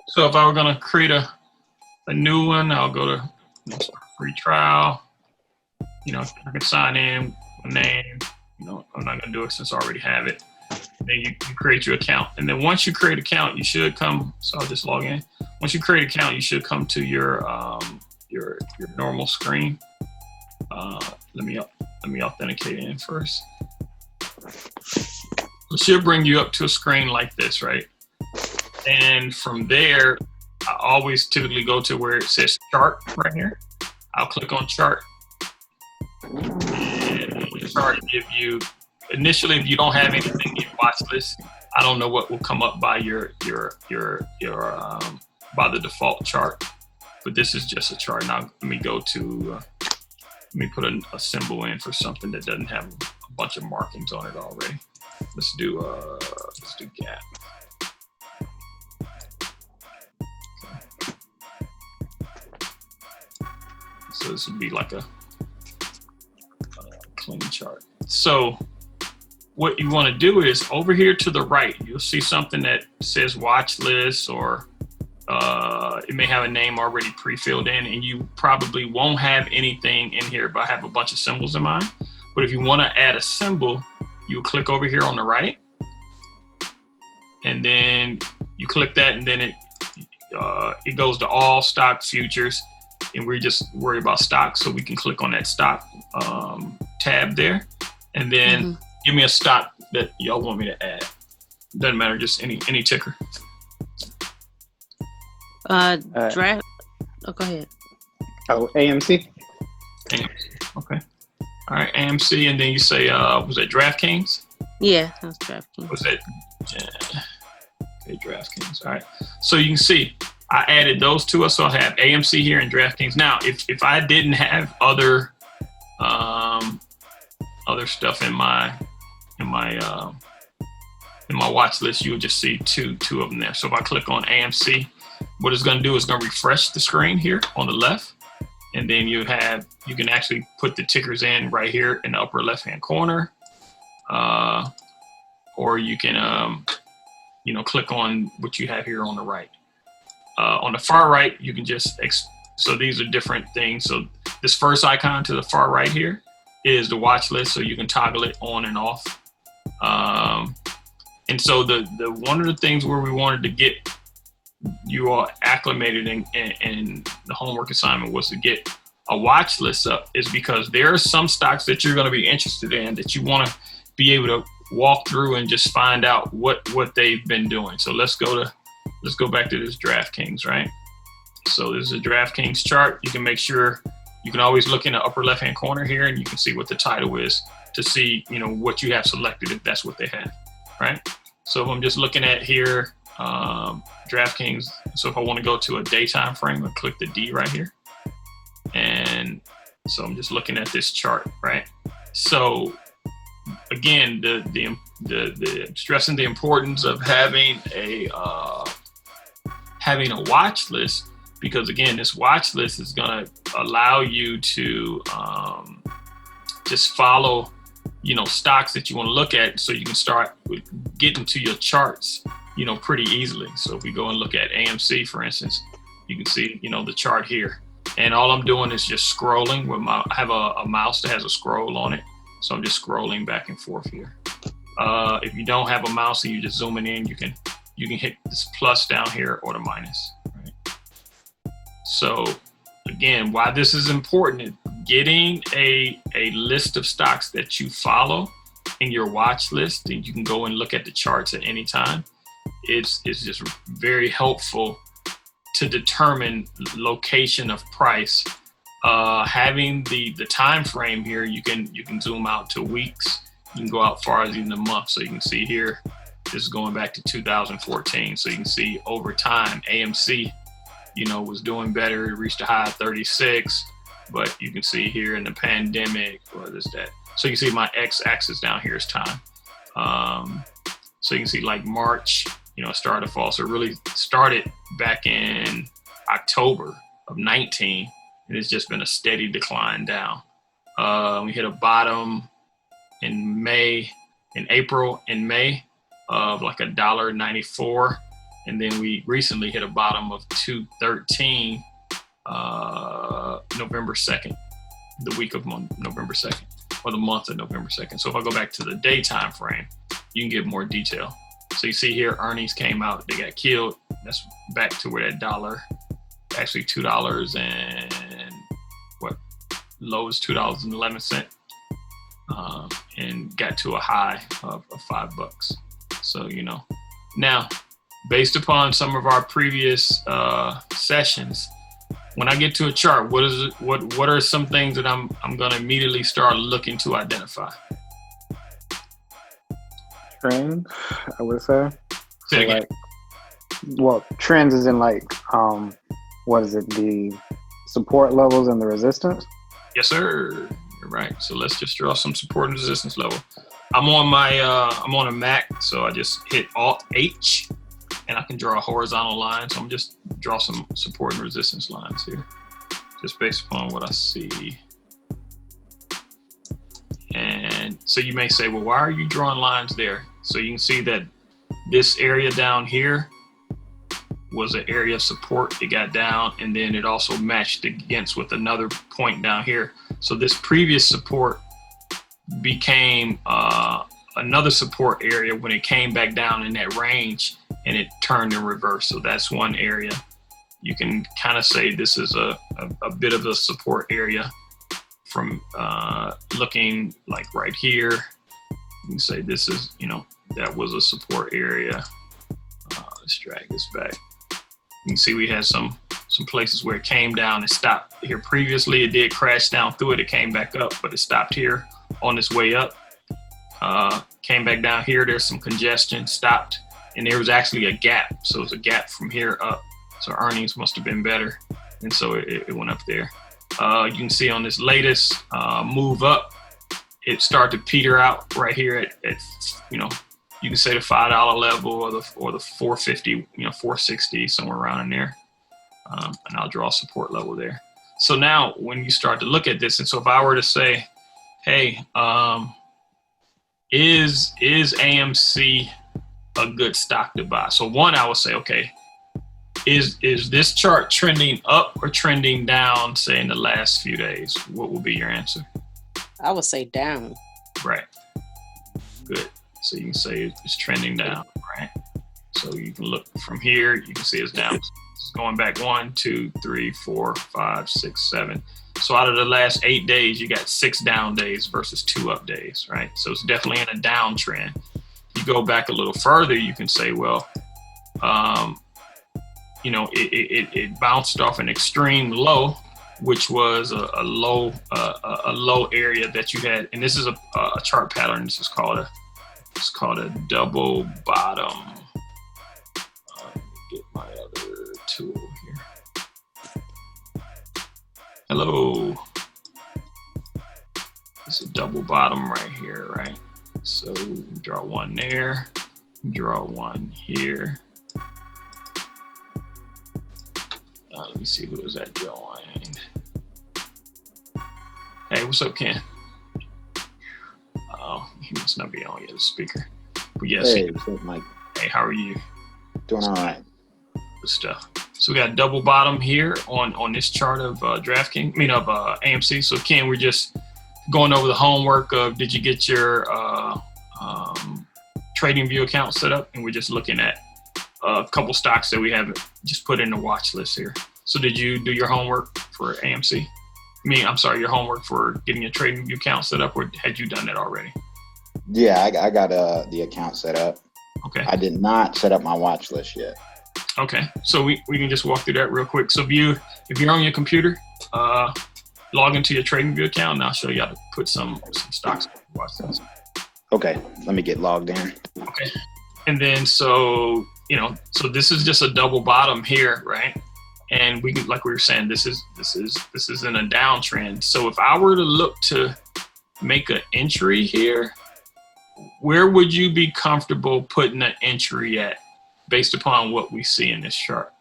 So if I were gonna create a new one, I'll go to free trial. I can sign in my name. I'm not gonna do it since I already have it. Then you create your account, and then once you create an account, you should come. So I'll just log in. Once you create an account, you should come to your normal screen. Let me authenticate in first. It should bring you up to a screen like this, right? And from there, I always typically go to where it says chart right here. I'll click on chart. And the chart give you, initially, if you don't have anything in your watch list, I don't know what will come up by your by the default chart, but this is just a chart. Now let me go to, let me put a symbol in for something that doesn't have a bunch of markings on it already. Let's do gap. So this would be like a clean chart. So what you want to do is over here to the right, you'll see something that says watch list, or it may have a name already pre-filled in, and you probably won't have anything in here, but I have a bunch of symbols in mine. But if you want to add a symbol, you click over here on the right, and then you click that, and then it goes to all stock futures, and we're just worried about stocks, so we can click on that stock tab there, and then give me a stock that y'all want me to add. Doesn't matter, just any ticker. Draft. Oh, go ahead. Oh, AMC. AMC. Okay. All right, AMC, and then you say, was that DraftKings? Yeah, that's DraftKings. Was that? Yeah. Okay, DraftKings. All right. So you can see I added those to us. So I have AMC here and DraftKings. Now, if I didn't have other stuff in my watch list, you would just see two of them there. So if I click on AMC, what it's going to do is going to refresh the screen here on the left, and then you can actually put the tickers in right here in the upper left hand corner, or you can click on what you have here on the right. On the far right, you can just so these are different things. So this first icon to the far right here is the watch list, so you can toggle it on and off. And so the one of the things where we wanted to get you all acclimated in the homework assignment was to get a watch list up, is because there are some stocks that you're going to be interested in that you want to be able to walk through and just find out what they've been doing. So let's go back to this DraftKings, right? So this is a DraftKings chart. You can make sure, you can always look in the upper left hand corner here, and you can see what the title is to see what you have selected, if that's what they have, right? So if I'm just looking at here, DraftKings. So if I want to go to a daytime frame, I click the D right here. And so I'm just looking at this chart, right? So again, the stressing the importance of having a watch list, because again, this watch list is going to allow you to just follow stocks that you want to look at, so you can start getting to your charts pretty easily. So if we go and look at AMC, for instance, you can see the chart here, and all I'm doing is just scrolling with I have a mouse that has a scroll on it, so I'm just scrolling back and forth here. If you don't have a mouse and you're just zooming in, you can hit this plus down here or the minus, right? So again, why this is important is getting a list of stocks that you follow in your watch list, and you can go and look at the charts at any time. It's just very helpful to determine location of price. Having the time frame here, you can zoom out to weeks. You can go out far as even a month. So you can see here, this is going back to 2014. So you can see over time, AMC, was doing better. It reached a high of 36, but you can see here in the pandemic, what is that? So you can see my x-axis down here is time. So you can see like March, it started to fall. So it really started back in October of 19, and it's just been a steady decline down. We hit a bottom in April and May of like $1.94, and then we recently hit a bottom of 213 November 2nd, the week of November 2nd, or the month of November 2nd. So if I go back to the day time frame, you can get more detail. So you see here, earnings came out, they got killed. That's back to where that dollar, actually $2 and what, low is $2.11, and got to a high of $5. So, you know, now based upon some of our previous sessions, when I get to a chart, what are some things that I'm going to immediately start looking to identify? Trends, I would say. Say again. Like, well, trends is in like, what is it? The support levels and the resistance. Yes, sir. You're right. So let's just draw some support and resistance level. I'm on my, I'm on a Mac, so I just hit Alt H, and I can draw a horizontal line. So I'm just draw some support and resistance lines here, just based upon what I see. And so you may say, well, why are you drawing lines there? So you can see that this area down here was an area of support. It got down, and then it also matched against with another point down here. So this previous support became another support area when it came back down in that range, and it turned in reverse. So that's one area. You can kind of say this is a bit of a support area from looking like right here. You can say this is, you know, that was a support area. Let's drag this back. You can see we had some places where it came down and stopped here previously. It did crash down through it. It came back up, but it stopped here on its way up. Came back down here. There's some congestion, stopped, and there was actually a gap. So it's a gap from here up. So earnings must have been better, and so it went up there. You can see on this latest move up, it started to peter out right here at you know, you can say the $5 level or the 450, you know, 460, somewhere around in there. And I'll draw a support level there. So now when you start to look at this, and so if I were to say, hey, is AMC a good stock to buy? So one, I would say, okay, is this chart trending up or trending down, say in the last few days? What would be your answer? I would say down. Right. Good. So you can say it's trending down, right? So you can look from here, you can see it's down. It's going back 1, 2, 3, 4, 5, 6, 7. So out of the last 8 days, you got 6 down days versus 2 up days, right? So it's definitely in a downtrend. You go back a little further, you can say, well, you know, it bounced off an extreme low, which was a low area that you had, and this is a chart pattern. This is called a double bottom. Let me get my other tool here. Hello. It's a double bottom right here, right? So draw one there, draw one here. Let me see who is that drawing. Hey, what's up, Ken? Oh, he must not be on yet, the speaker. But yes, hey, what's up, Mike? Hey, how are you? Doing all right. Good stuff. So we got double bottom here on this chart of DraftKings, AMC. So Ken, we're just going over the homework of, did you get your Tradingview account set up? And we're just looking at a couple stocks that we haven't just put in the watch list here. So did you do your homework for AMC? Your homework for getting your Tradingview account set up, or had you done that already? Yeah, I got the account set up. Okay. I did not set up my watch list yet. Okay, so we can just walk through that real quick. So if you're on your computer, log into your Tradingview account, and I'll show you how to put some stocks on your watch list. Okay, let me get logged in. Okay, and then so this is just a double bottom here, right? And we can, like we were saying, this is in a downtrend. So if I were to look to make an entry here, where would you be comfortable putting an entry at based upon what we see in this chart?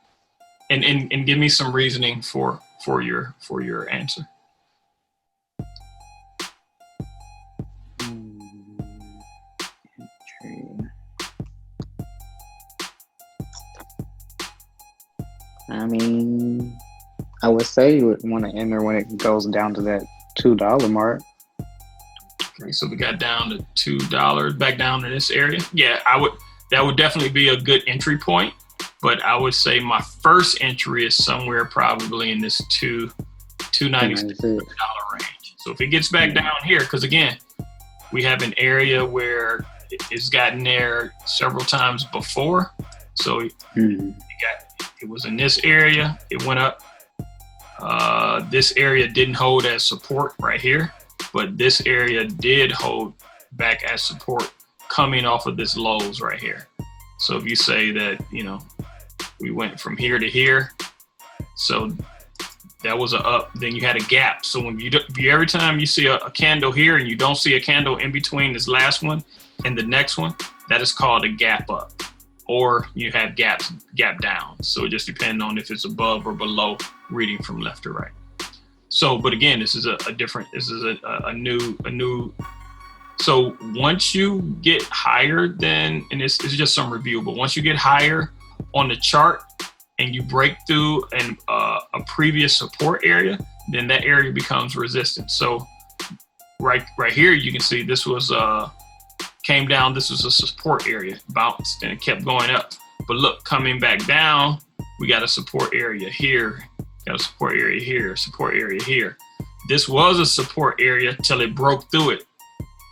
And give me some reasoning for your answer. I mean, I would say you would want to enter when it goes down to that $2 mark. Okay, so we got down to $2, back down to this area. Yeah, that would definitely be a good entry point. But I would say my first entry is somewhere probably in this $2.96 range. So if it gets back down here, because again, we have an area where it's gotten there several times before. So it was in this area, it went up. This area didn't hold as support right here, but this area did hold back as support coming off of this lows right here. So if you say that, we went from here to here, so that was a up, then you had a gap. So when every time you see a candle here and you don't see a candle in between this last one and the next one, that is called a gap up, or you have gap down. So it just depends on if it's above or below, reading from left to right. So, but again, this is a new. So once you get higher than, and this is just some review, but once you get higher on the chart and you break through a previous support area, then that area becomes resistance. So right here, you can see this was came down. This was a support area, bounced, and it kept going up. But look, coming back down, we got a support area here, got a support area here, support area here. This was a support area till it broke through it.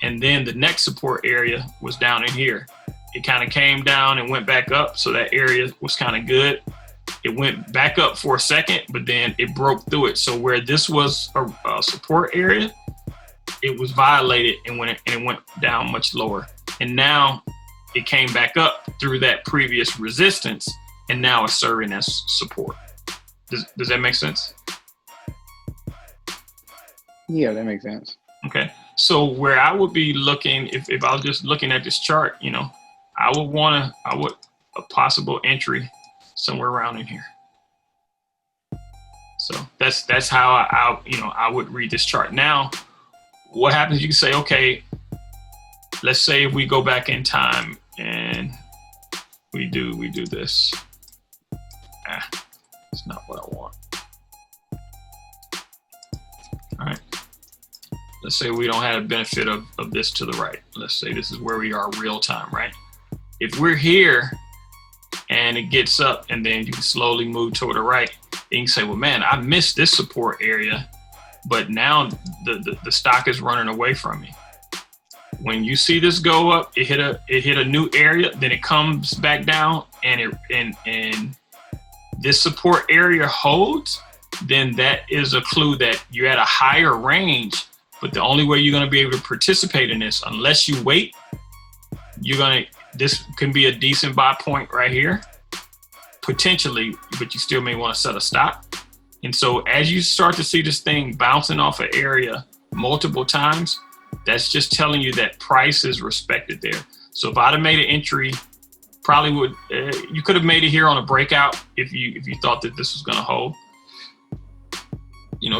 And then the next support area was down in here. It kind of came down and went back up. So that area was kind of good. It went back up for a second, but then it broke through it. So where this was a support area, it was violated and it went down much lower. And now it came back up through that previous resistance, and now it's serving as support. Does that make sense? Yeah, that makes sense. Okay. So where I would be looking, if I was just looking at this chart, I would a possible entry somewhere around in here. So that's how I would read this chart. Now, what happens? You can say, okay, let's say if we go back in time and we do this. It's not what I want. All right. Let's say we don't have the benefit of this to the right. Let's say this is where we are real time, right? If we're here and it gets up and then you can slowly move toward the right, you can say, well, man, I missed this support area, but now the stock is running away from me. When you see this go up, it hit a new area, then it comes back down and this support area holds, then that is a clue that you're at a higher range. But the only way you're going to be able to participate in this, unless you wait, this can be a decent buy point right here, potentially, but you still may want to set a stop. And so as you start to see this thing bouncing off an area multiple times, that's just telling you that price is respected there. So if I'd have made an entry, probably would, you could have made it here on a breakout if you thought that this was going to hold.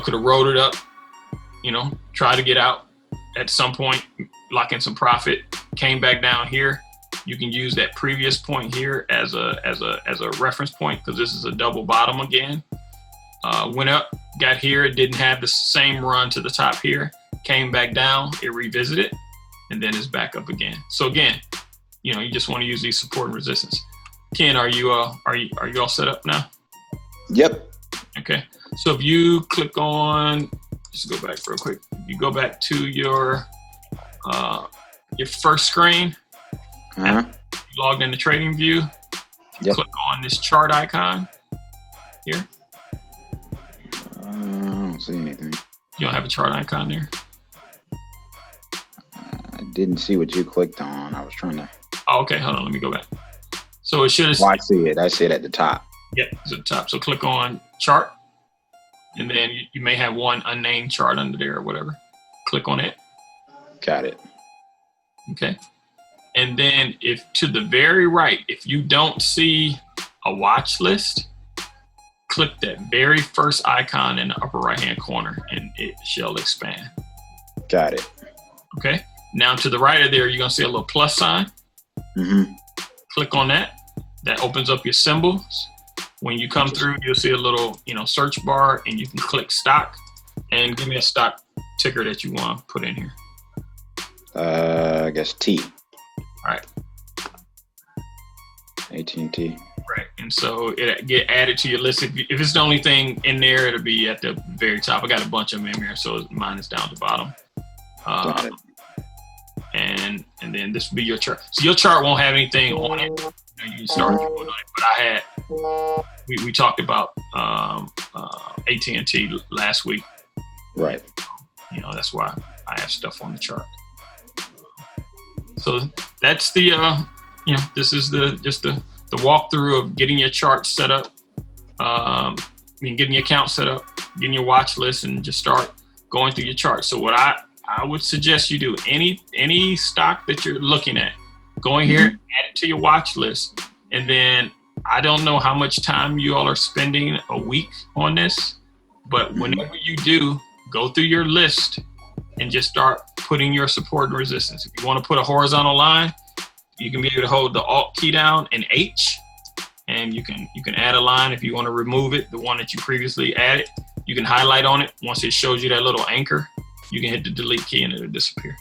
Could have rolled it up, try to get out at some point, lock in some profit, came back down here. You can use that previous point here as a reference point, because this is a double bottom again. Went up, got here, it didn't have the same run to the top here, came back down, it revisited, and then it's back up again. So again, you just want to use these support and resistance. Ken, are you all set up now? Yep. Okay. So if you click on, just go back real quick. You go back to your first screen. You logged into Tradingview. Yep. Click on this chart icon here. I don't see anything. You don't have a chart icon there? I didn't see what you clicked on. I was trying to. Oh, okay. Hold on. Let me go back. So it should have. Oh, I see it. I see it at the top. Yep, it's at the top. So click on chart, and then you may have one unnamed chart under there or whatever. Click on it. Got it. Okay. And then if to the very right, if you don't see a watch list, click that very first icon in the upper right-hand corner and it shall expand. Got it. Okay. Now to the right of there, you're going to see a little plus sign. Mm-hmm. Click on that. That opens up your symbols. When you come through, you'll see a little, search bar, and you can click stock and give me a stock ticker that you want to put in here. I guess T. All right. AT&T. Right. And so it get added to your list. If it's the only thing in there, it'll be at the very top. I got a bunch of them in here, so mine is down at the bottom. Got it. And then this will be your chart. So your chart won't have anything on it. You can start on it. But we talked about AT&T last week. Right. That's why I have stuff on the chart. So that's the this is just the walkthrough of getting your chart set up. Getting your account set up, getting your watch list, and just start going through your chart. So what I would suggest you do, any stock that you're looking at, go in here, add it to your watch list, and then I don't know how much time you all are spending a week on this, but whenever you do, go through your list and just start putting your support and resistance. If you want to put a horizontal line, you can be able to hold the Alt key down and H, and you can add a line. If you want to remove it, the one that you previously added, you can highlight on it. Once it shows you that little anchor, you can hit the delete key and it'll disappear.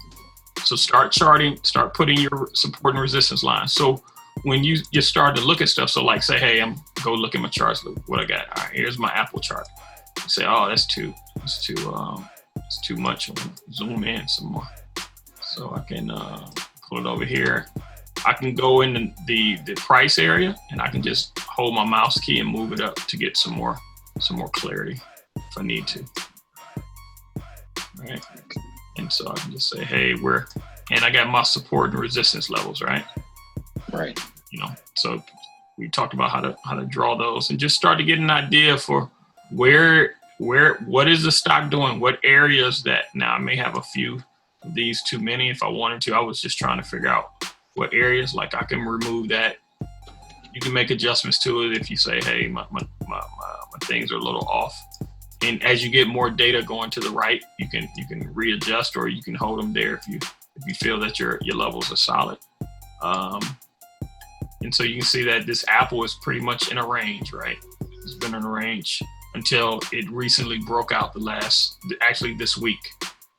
So start charting, start putting your support and resistance lines. So when you start to look at stuff, so like say, hey, I'm go look at my charts, look what I got. All right, here's my Apple chart. You say, oh, it's too much. Zoom in some more. So I can pull it over here. I can go in the price area, and I can just hold my mouse key and move it up to get some more clarity if I need to. All right. And so I can just say, hey, and I got my support and resistance levels, right? Right. So we talked about how to draw those and just start to get an idea for what is the stock doing? What areas that, now I may have a few of these too many if I wanted to. I was just trying to figure out what areas, like I can remove that. You can make adjustments to it if you say, hey, my things are a little off. And as you get more data going to the right, you can readjust, or you can hold them there if you feel that your levels are solid. And so you can see that this Apple is pretty much in a range, right? It's been in a range until it recently broke out this week.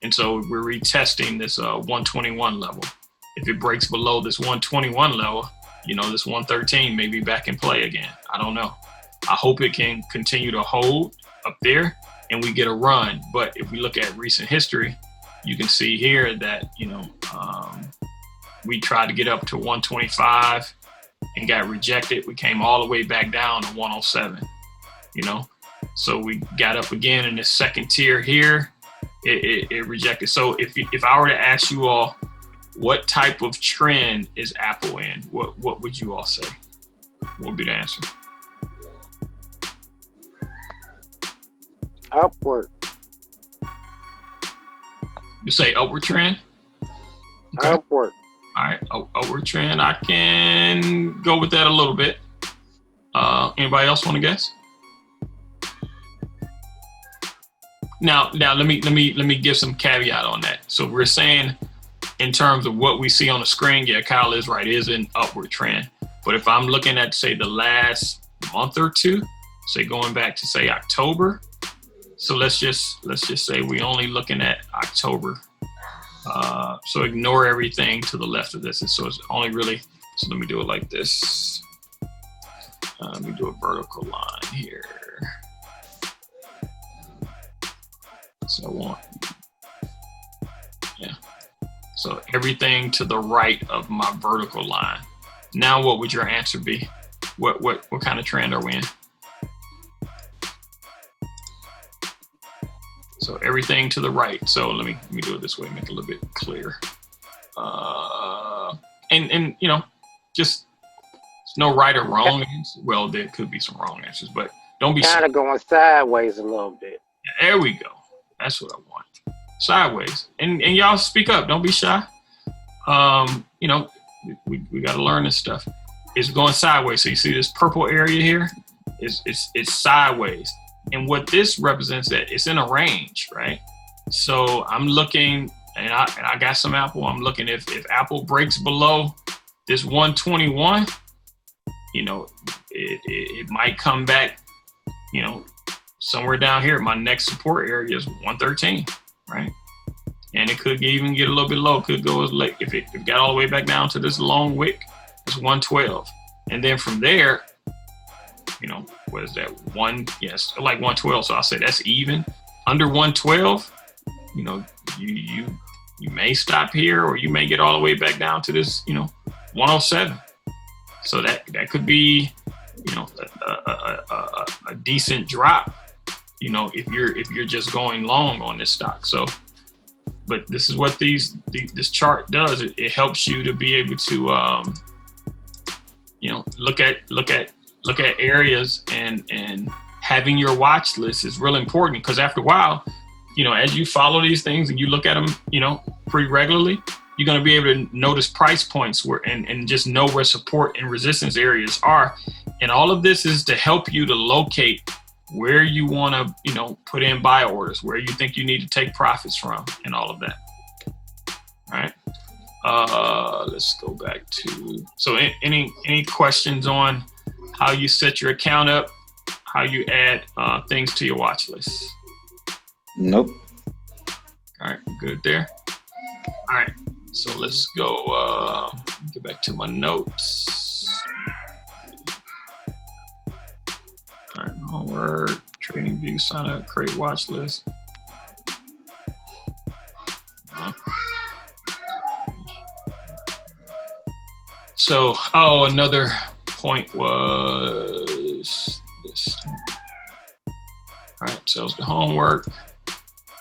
And so we're retesting this 121 level. If it breaks below this 121 level, this 113 may be back in play again. I don't know. I hope it can continue to hold up there and we get a run. But if we look at recent history, you can see here that, we tried to get up to 125 and got rejected. We came all the way back down to 107, So we got up again in this second tier here. It rejected. So if I were to ask you all, what type of trend is Apple in? What would you all say? What would be the answer? Upward. You say upward trend? Okay. Upward. All right, upward trend. I can go with that a little bit. Anybody else want to guess? Now let me give some caveat on that. So we're saying, in terms of what we see on the screen, yeah, Kyle is right, it is an upward trend. But if I'm looking at, say, the last month or two, say going back to, say, October. So let's just say we only looking at October. So ignore everything to the left of this. And so it's only really, so let me do it like this. Let me do a vertical line here. So I want, yeah. So everything to the right of my vertical line. Now, what would your answer be? What kind of trend are we in? So everything to the right. So let me do it this way, make it a little bit clearer. And just there's no right or wrong answer. Well, there could be some wrong answers, but don't be kind of going sideways a little bit. There we go. That's what I want. Sideways. And y'all speak up. Don't be shy. We got to learn this stuff. It's going sideways. So you see this purple area here? It's sideways. And what this represents, that it's in a range, right? So I'm looking, and I got some Apple. I'm looking if Apple breaks below this 121, it might come back, somewhere down here. My next support area is 113, right? And it could even get a little bit low. It could go as late. If it got all the way back down to this long wick, it's 112. And then from there, what is that? Like 112. So I'll say that's even. Under 112, you may stop here, or you may get all the way back down to this, 107. So that could be, a decent drop, if you're just going long on this stock. So, but this is what this chart does. It helps you to be able to, look at areas, and having your watch list is real important, because after a while, as you follow these things and you look at them, pretty regularly, you're going to be able to notice price points and just know where support and resistance areas are. And all of this is to help you to locate where you want to, put in buy orders, where you think you need to take profits from, and all of that. All right. Let's go back to, so any questions on how you set your account up, how you add things to your watch list? Nope. All right, good there. All right, so let's go get back to my notes. All right, homework, Tradingview, sign up, create watch list. So, another point was this. All right, so it's the homework.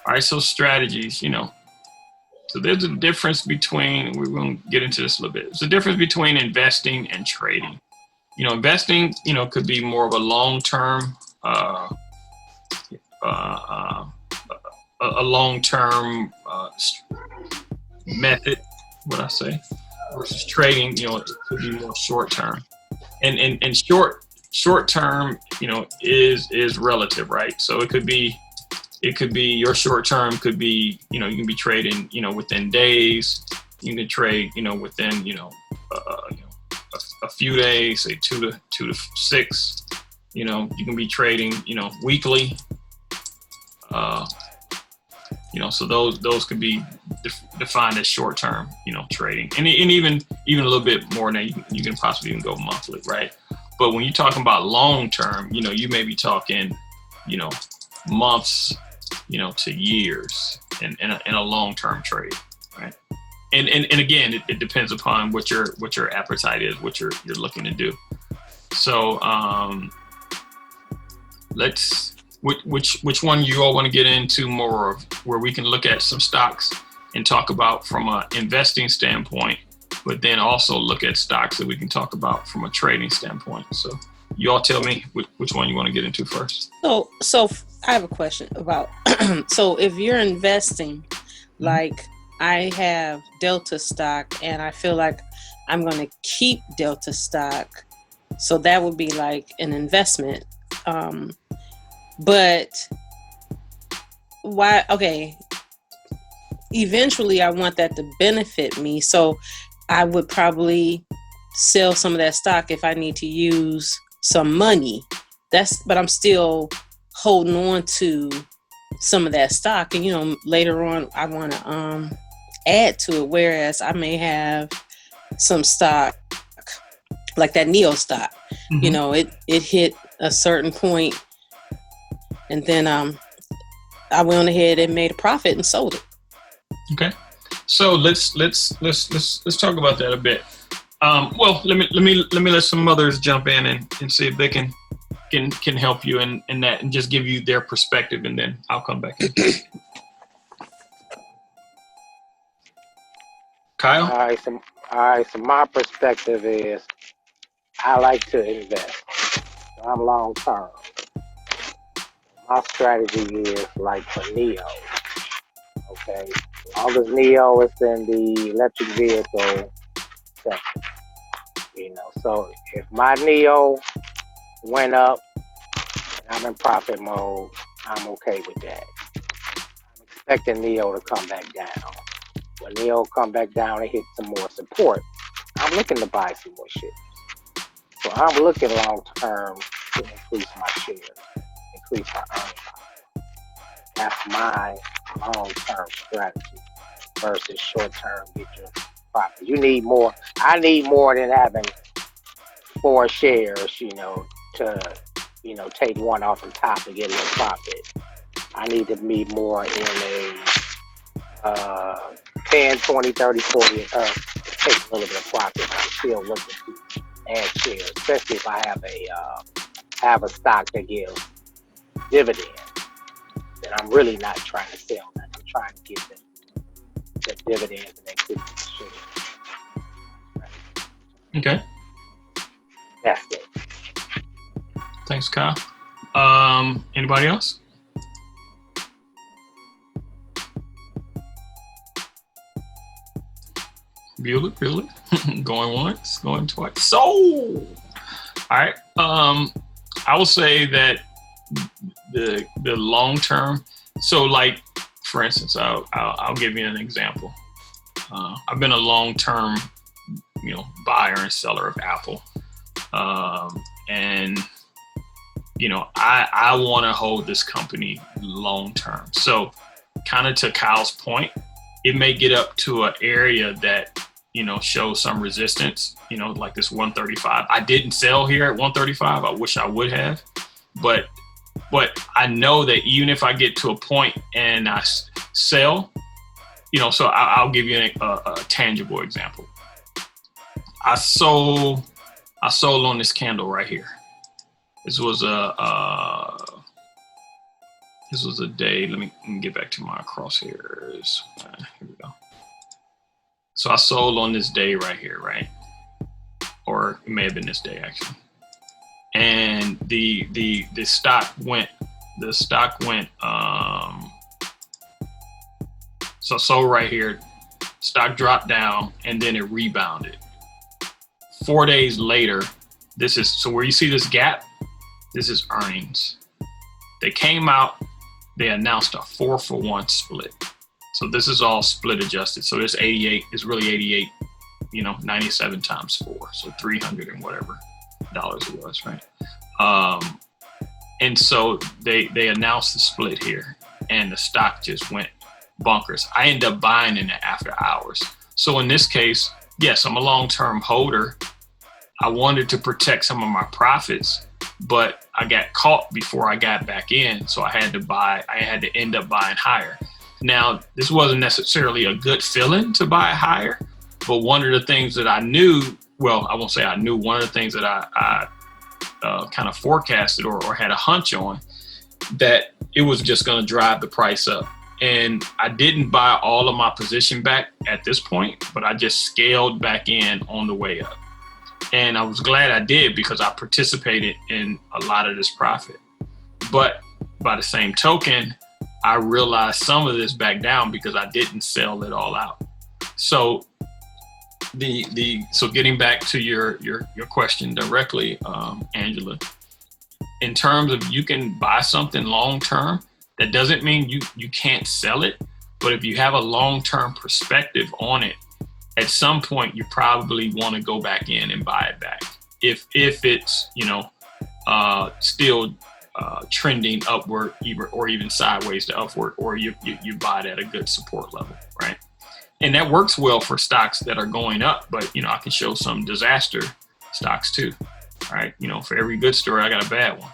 All right, so strategies, So there's a difference between, we're going to get into this a little bit. There's a difference between investing and trading. Investing, could be more of a long-term, method, what I say, versus trading, it could be more short-term. And short-term, is relative, right? So it could be your short term could be, you can be trading, within days. You can trade, within, a few days, say 2 to 6. You can be trading, weekly. So those could be defined as short term, trading, and even a little bit more than that. You can possibly even go monthly, right? But when you're talking about long term, you may be talking, months, to years in a long-term trade, right? And again, it depends upon what your appetite is, what you're looking to do. So which one you all want to get into more of, where we can look at some stocks and talk about from an investing standpoint, but then also look at stocks that we can talk about from a trading standpoint. So you all tell me which one you want to get into first. So I have a question about, so if you're investing, like I have Delta stock and I feel like I'm going to keep Delta stock, so that would be like an investment. But why? Okay. Eventually I want that to benefit me. So I would probably sell some of that stock if I need to use some money. But I'm still holding on to some of that stock, and later on I want to add to it, whereas I may have some stock like that Neo stock. It hit a certain point, and then I went ahead and made a profit and sold it. Okay, so let's talk about that a bit. Well, let me let some others jump in and see if they can help you in that, and just give you their perspective, and then I'll come back in. Kyle? All right. So my perspective is I like to invest. So I'm long term. My strategy is like for Neo. Okay. August Neo is in the electric vehicle section. So if my Neo went up and I'm in profit mode, I'm okay with that. I'm expecting Neo to come back down. When Neo come back down and hit some more support, I'm looking to buy some more shares. So I'm looking long term to increase my shares, increase my earnings. That's my long term strategy versus short term get your profit. You need more. I need more than having 4 shares, to, take one off the top and get a little profit. I need to be more in a 10, 20, 30, 40 and up to take a little bit of profit. I'm still looking to add shares, especially if I have a stock that gives dividends. Then I'm really not trying to sell that. I'm trying to get the dividends and increase the shares. Okay. That's it. Thanks, Kyle. Anybody else? Bueller. Going once, going twice. So, all right. I will say that the long term. So, like for instance, I'll give you an example. I've been a long term, buyer and seller of Apple, and I want to hold this company long term. So, kind of to Kyle's point, it may get up to an area that shows some resistance. Like this 135. I didn't sell here at 135. I wish I would have, but I know that even if I get to a point and I sell, so I'll give you a tangible example. I sold on this candle right here. This was a day. Let me get back to my crosshairs. Here we go. So I sold on this day right here, right? Or it may have been this day actually. And the stock went so right here, stock dropped down and then it rebounded. 4 days later, so where you see this gap, this is earnings. They came out, they announced a 4-for-1 split. So this is all split adjusted. So this 88 is really 88, 97 times 4. So 300 and whatever dollars it was, right? And so they announced the split here and the stock just went bonkers. I ended up buying in it after hours. So in this case, yes, I'm a long-term holder. I wanted to protect some of my profits, but I got caught before I got back in. So I had to end up buying higher. Now, this wasn't necessarily a good feeling to buy higher, but one of the things that I knew, well, I won't say I knew, one of the things that I kind of forecasted or had a hunch on, that it was just going to drive the price up. And I didn't buy all of my position back at this point, but I just scaled back in on the way up. And I was glad I did because I participated in a lot of this profit. But by the same token, I realized some of this back down because I didn't sell it all out. So so getting back to your question directly, Angela, in terms of you can buy something long term, that doesn't mean you can't sell it. But if you have a long term perspective on it, at some point you probably want to go back in and buy it back. If it's still trending upward, or even sideways to upward, or you buy it at a good support level, right? And that works well for stocks that are going up, but I can show some disaster stocks too, right? For every good story, I got a bad one.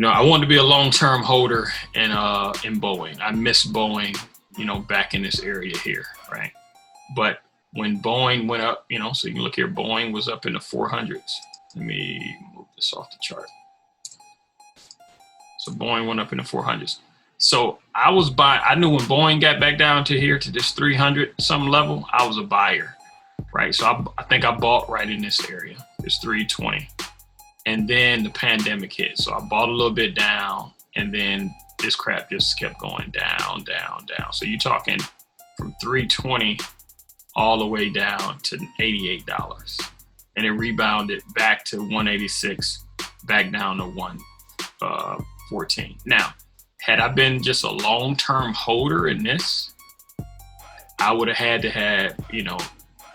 I wanted to be a long-term holder in Boeing. I miss Boeing, back in this area here, right? But when Boeing went up, so you can look here, Boeing was up in the 400s. Let me move this off the chart. So Boeing went up in the 400s. So I was buying. I knew when Boeing got back down to here to this 300 some level, I was a buyer, right? So I think I bought right in this area, this 320. And then the pandemic hit. So I bought a little bit down, and then this crap just kept going down, down, down. So you're talking from 320 all the way down to $88. And it rebounded back to 186, back down to 114. Now, had I been just a long-term holder in this, I would have had to have,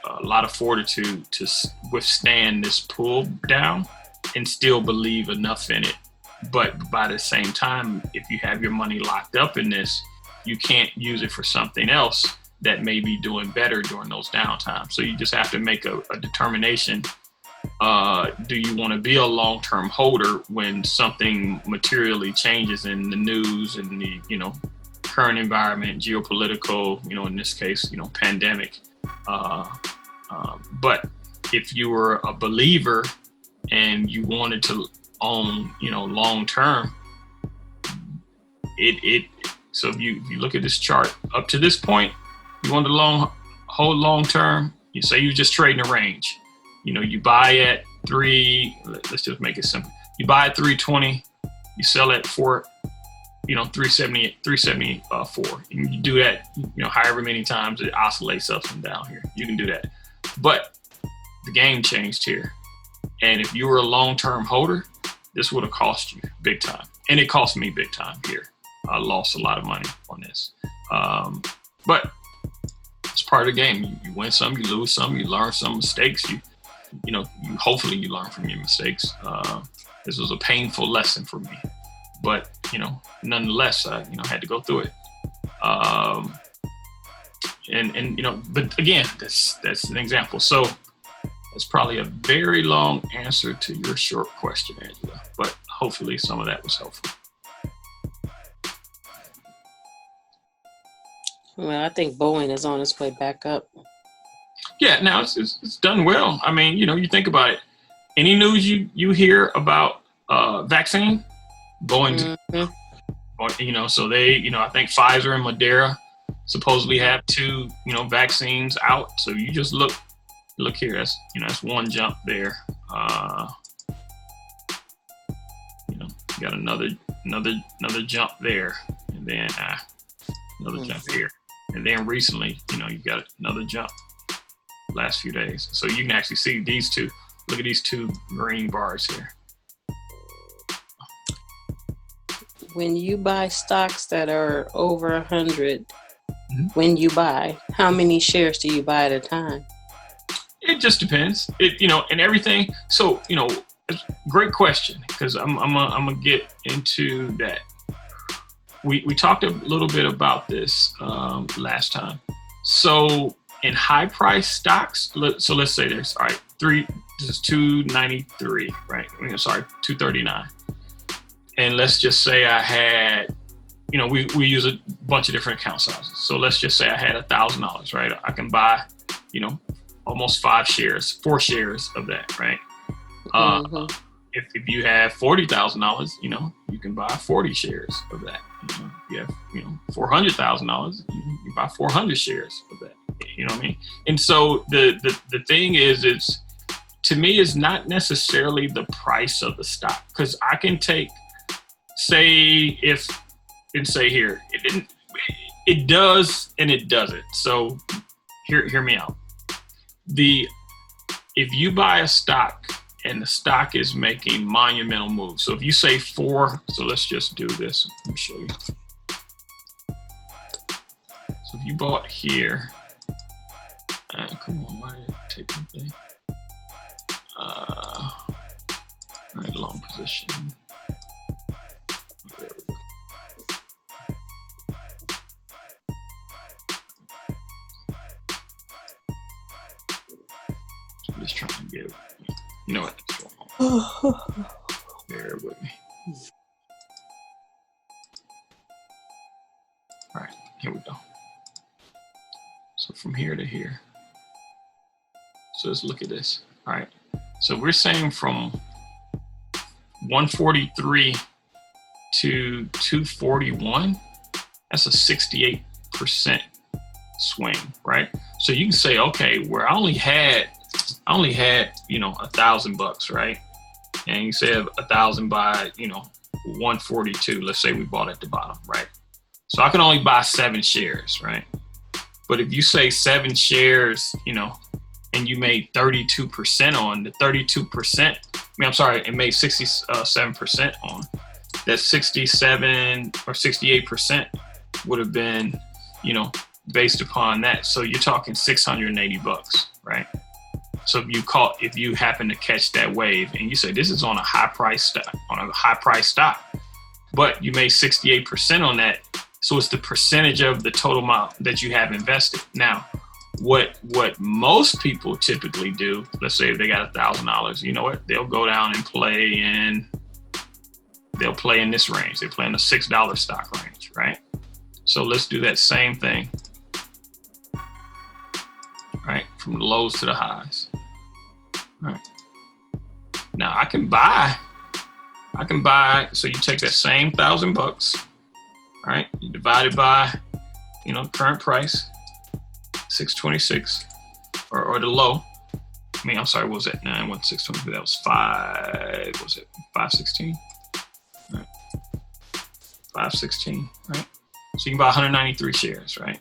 a lot of fortitude to withstand this pull down and still believe enough in it. But by the same time, if you have your money locked up in this, you can't use it for something else that may be doing better during those downtimes. So you just have to make a determination. Do you want to be a long-term holder when something materially changes in the news and the, current environment, geopolitical, in this case, pandemic. But if you were a believer and you wanted to own, long-term, so if you look at this chart up to this point, you want to hold long-term, you say you're just trading a range. You buy at let's just make it simple. You buy at 320, you sell at 374. And you do that, however many times it oscillates up and down here. You can do that. But the game changed here. And if you were a long-term holder, this would have cost you big time. And it cost me big time here. I lost a lot of money on this. But it's part of the game. You win some, you lose some, you learn some mistakes. Hopefully you learn from your mistakes. This was a painful lesson for me, but nonetheless, I had to go through it. But again, that's an example. So that's probably a very long answer to your short question, Angela, but hopefully some of that was helpful. Well, I think Boeing is on its way back up. Yeah, now it's done well. I mean, you think about it. Any news you hear about vaccine, Boeing, so they, I think Pfizer and Moderna supposedly have 2, vaccines out. So you just look here. That's one jump there. Got another jump there, and then another jump here, and then recently, you got another jump last few days. So you can actually see these two. Look at these 2 green bars here. When you buy stocks that are over 100, when you buy, how many shares do you buy at a time? It just depends. And everything. So, it's a great question, because I'm gonna get into that. We talked a little bit about this last time. So in high price stocks, so let's say there's, all right, this is 293, right? 239. And let's just say I had, we use a bunch of different account sizes. So let's just say I had $1,000, right? I can buy, almost 4 shares of that, right? If you have $40,000, you can buy 40 shares of that. If you have, $400,000, you buy 400 shares of that. You know what I mean? And so the thing is, to me, it's not necessarily the price of the stock, because I can take, say here, it does and it doesn't. So hear me out. If you buy a stock and the stock is making monumental moves, so if you say 4, so let's just do this. Let me show you. So if you bought here, come on, why did it take the thing? Right, long position. There we go. So I'm just trying to get, you know what's going on. Bear with me. All right, here we go. So from here to here. So let's look at this. All right. So we're saying from 143 to 241, that's a 68% swing, right? So you can say, okay, where I only had, $1,000, right? And you say 1,000 by, 142, let's say we bought at the bottom, right? So I can only buy 7 shares, right? But if you say 7 shares, and you made 32% on the 32%, it made 67% on that 67 or 68% would have been, based upon that. So you're talking $680, right? So if you happen to catch that wave and you say this is on a high price stock, but you made 68% on that, so it's the percentage of the total amount that you have invested. Now, what most people typically do, let's say if they got $1,000, you know what? They'll go down and they'll play in this range. They play in the $6 stock range, right? So let's do that same thing, right? From the lows to the highs. All right. Now I can buy, so you take that same $1,000, all right? You divide it by, current price, 626, or the low. I'm sorry, what was that? 91623. That was 516? All right. 516, right? So you can buy 193 shares, right?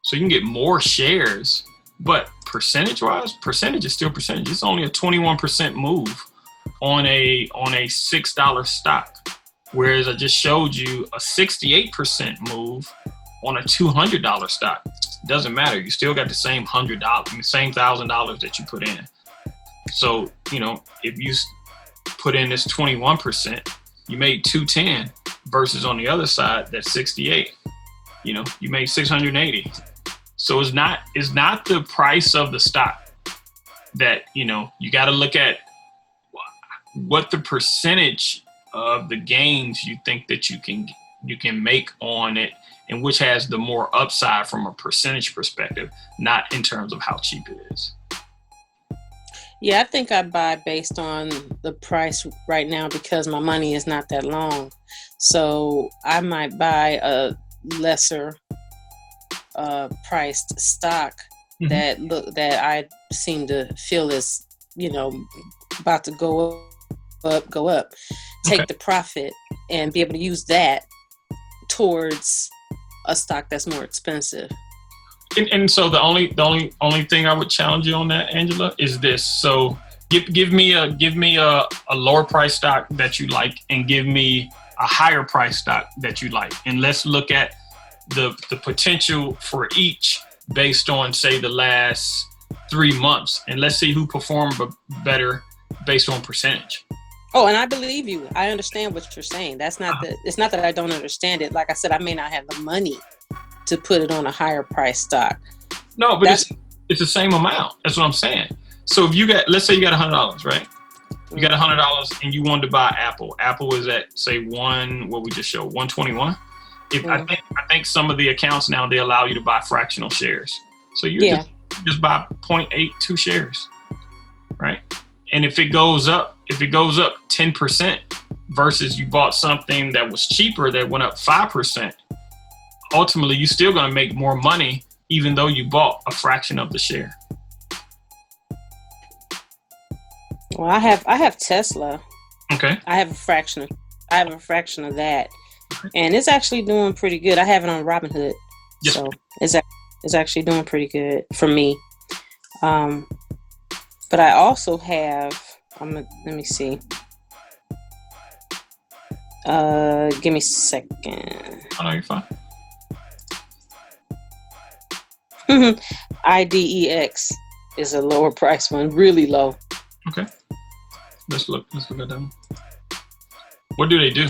So you can get more shares, but percentage-wise, percentage is still percentage. It's only a 21% move on a $6 stock, whereas I just showed you a 68% move on a $200 stock. Doesn't matter. You still got the same same $1,000 that you put in. So if you put in this 21%, you made 210 versus on the other side that's 68. You made 680. So it's not the price of the stock that you got to look at what the percentage of the gains you think that you can make on it, and which has the more upside from a percentage perspective, not in terms of how cheap it is. Yeah, I think I buy based on the price right now because my money is not that long. So I might buy a lesser priced stock that I seem to feel is, about to go up, take the profit and be able to use that towards a stock that's more expensive. And so the only thing I would challenge you on that, Angela, is this. So give me a lower price stock that you like, and give me a higher price stock that you like, and let's look at the potential for each based on, say, the last 3 months, and let's see who performed better based on percentage. Oh, and I believe you. I understand what you're saying. It's not that I don't understand it. Like I said, I may not have the money to put it on a higher price stock. No, but it's the same amount. That's what I'm saying. So if let's say you got $100, right? You got $100 and you wanted to buy Apple. Apple is at, say, what we just showed, 121. I think some of the accounts now, they allow you to buy fractional shares. So you just buy 0.82 shares, right? And if it goes up 10% versus you bought something that was cheaper that went up 5%, ultimately you're still going to make more money even though you bought a fraction of the share. Well, I have Tesla. Okay. I have a fraction of that, and it's actually doing pretty good. I have it on Robinhood, yes. So it's actually doing pretty good for me. But I also have. Let me see. Give me a second. Oh, no, you're fine. IDEX is a lower price one, really low. Okay. Let's look at them. What do they do?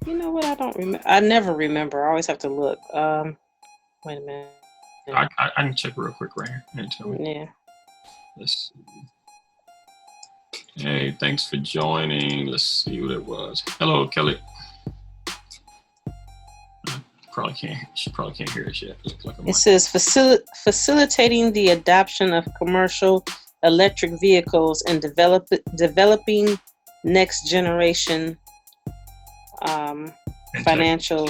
You know what? I don't remember. I never remember. I always have to look. Wait a minute. I can check real quick right here. And tell me. Yeah. Let's see. Hey, thanks for joining. Let's see what it was. Hello, Kelly. She probably can't hear us yet. It says facilitating the adoption of commercial electric vehicles and developing next generation financial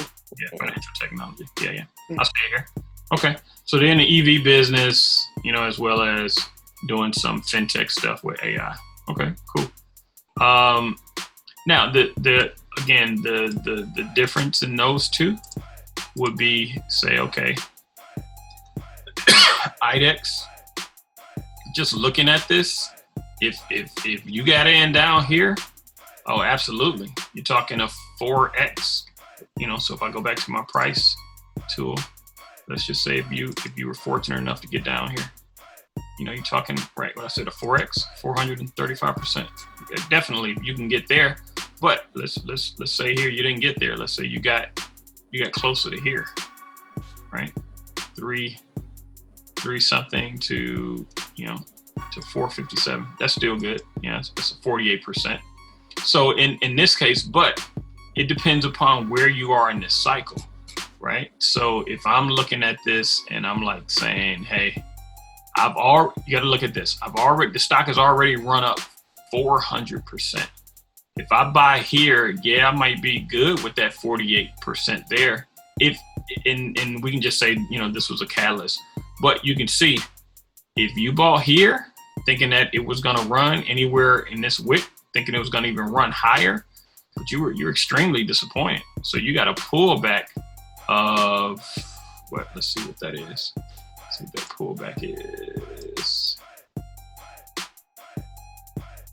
technology. Yeah. I'll stay here. Okay. So they're in the EV business, as well as doing some fintech stuff with AI. Okay, cool. Now the difference in those two would be, say, okay, IDEX, just looking at this, if you got in down here, oh, absolutely. You're talking a 4X, so if I go back to my price, tool. Let's just say if you were fortunate enough to get down here, you know, you're talking, right, what I said, a 4x, 435%. Definitely you can get there, but let's say here you didn't get there. Let's say you got closer to here, right? Three something to, you know, to 457. That's still good. Yeah, it's a 48%. So in this case, but it depends upon where you are in this cycle, right? So if I'm looking at this and I'm like saying, hey, you got to look at this. The stock has already run up 400%. If I buy here, yeah, I might be good with that 48% there. And we can just say, you know, this was a catalyst, but you can see if you bought here thinking that it was going to run anywhere in this wick, thinking it was going to even run higher, but you're extremely disappointed. So you got a pullback of what? Let's see what that is. Let's see what that pullback is.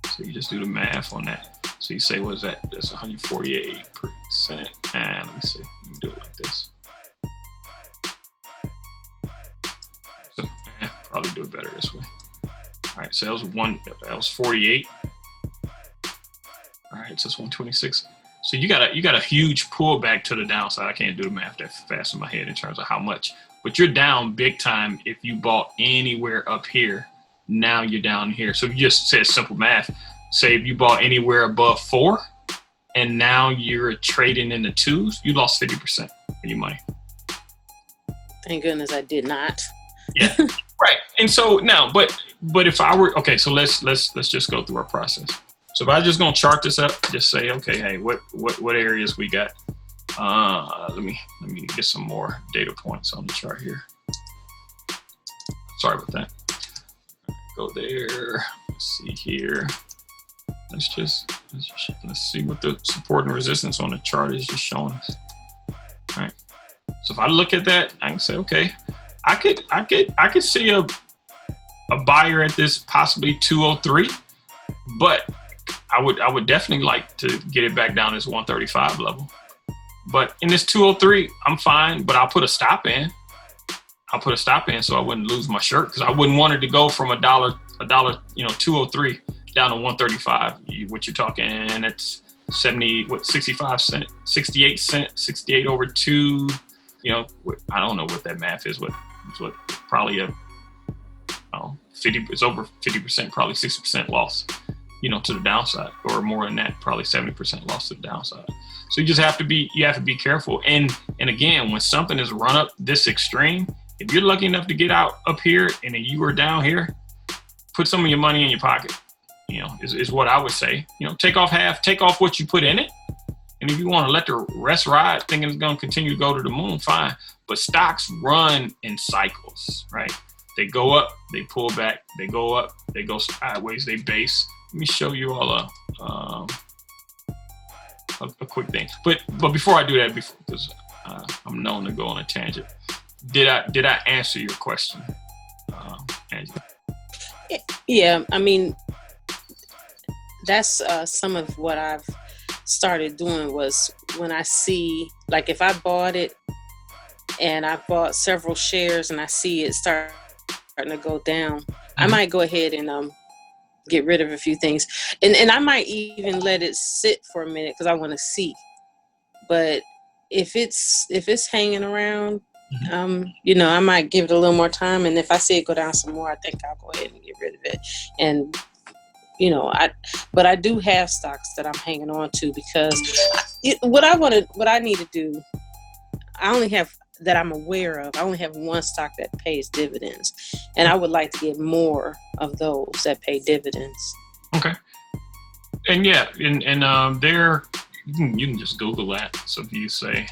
So you just do the math on that. So you say, what is that? That's 148%. And let me see. You can do it like this. So probably do it better this way. All right, so that was 48. All right, so it's 126. So you got a huge pullback to the downside. I can't do the math that fast in my head in terms of how much, but you're down big time if you bought anywhere up here. Now you're down here. So if you just said simple math, say if you bought anywhere above 4 and now you're trading in the 2s, you lost 50% of your money. Thank goodness I did not. Yeah, right. And so now, but if I were, okay, so let's just go through our process. So if I just gonna chart this up, just say, okay, hey, what areas we got? Let me get some more data points on the chart here. Sorry about that. Go there. Let's see here. Let's see what the support and resistance on the chart is just showing us. All right. So if I look at that, I can say, okay, I could see a buyer at this possibly 203, but I would definitely like to get it back down to this 135 level. But in this 203, I'm fine, but I'll put a stop in. So I wouldn't lose my shirt, because I wouldn't want it to go from a dollar, 203 down to 135. What you're talking, that's 65 cent, 68 cent, 68 over 2. You know, I don't know what that math is. What probably 50? It's over 50%, probably 60% loss. You know, to the downside, or more than that, probably 70% loss to the downside. So you just have to be careful. And again, when something is run up this extreme, if you're lucky enough to get out up here and then you are down here, put some of your money in your pocket. You know, is what I would say. You know, take off what you put in it. And if you want to let the rest ride, thinking it's going to continue to go to the moon, fine. But stocks run in cycles, right? They go up, they pull back, they go up, they go sideways, they base. Let me show you all a quick thing. But before I do that, because I'm known to go on a tangent, did I answer your question, Angela? Yeah, I mean, that's some of what I've started doing was when I see, like, if I bought it and I bought several shares and I see it starting to go down, I might go ahead and get rid of a few things, and I might even let it sit for a minute because I want to see. But if it's hanging around, you know, I might give it a little more time, and if I see it go down some more, I think I'll go ahead and get rid of it. And you know, but I do have stocks that I'm hanging on to, because what I need to do, I only have that I'm aware of. I only have one stock that pays dividends, and I would like to get more of those that pay dividends. Okay. And yeah, and there you can just Google that. So if you say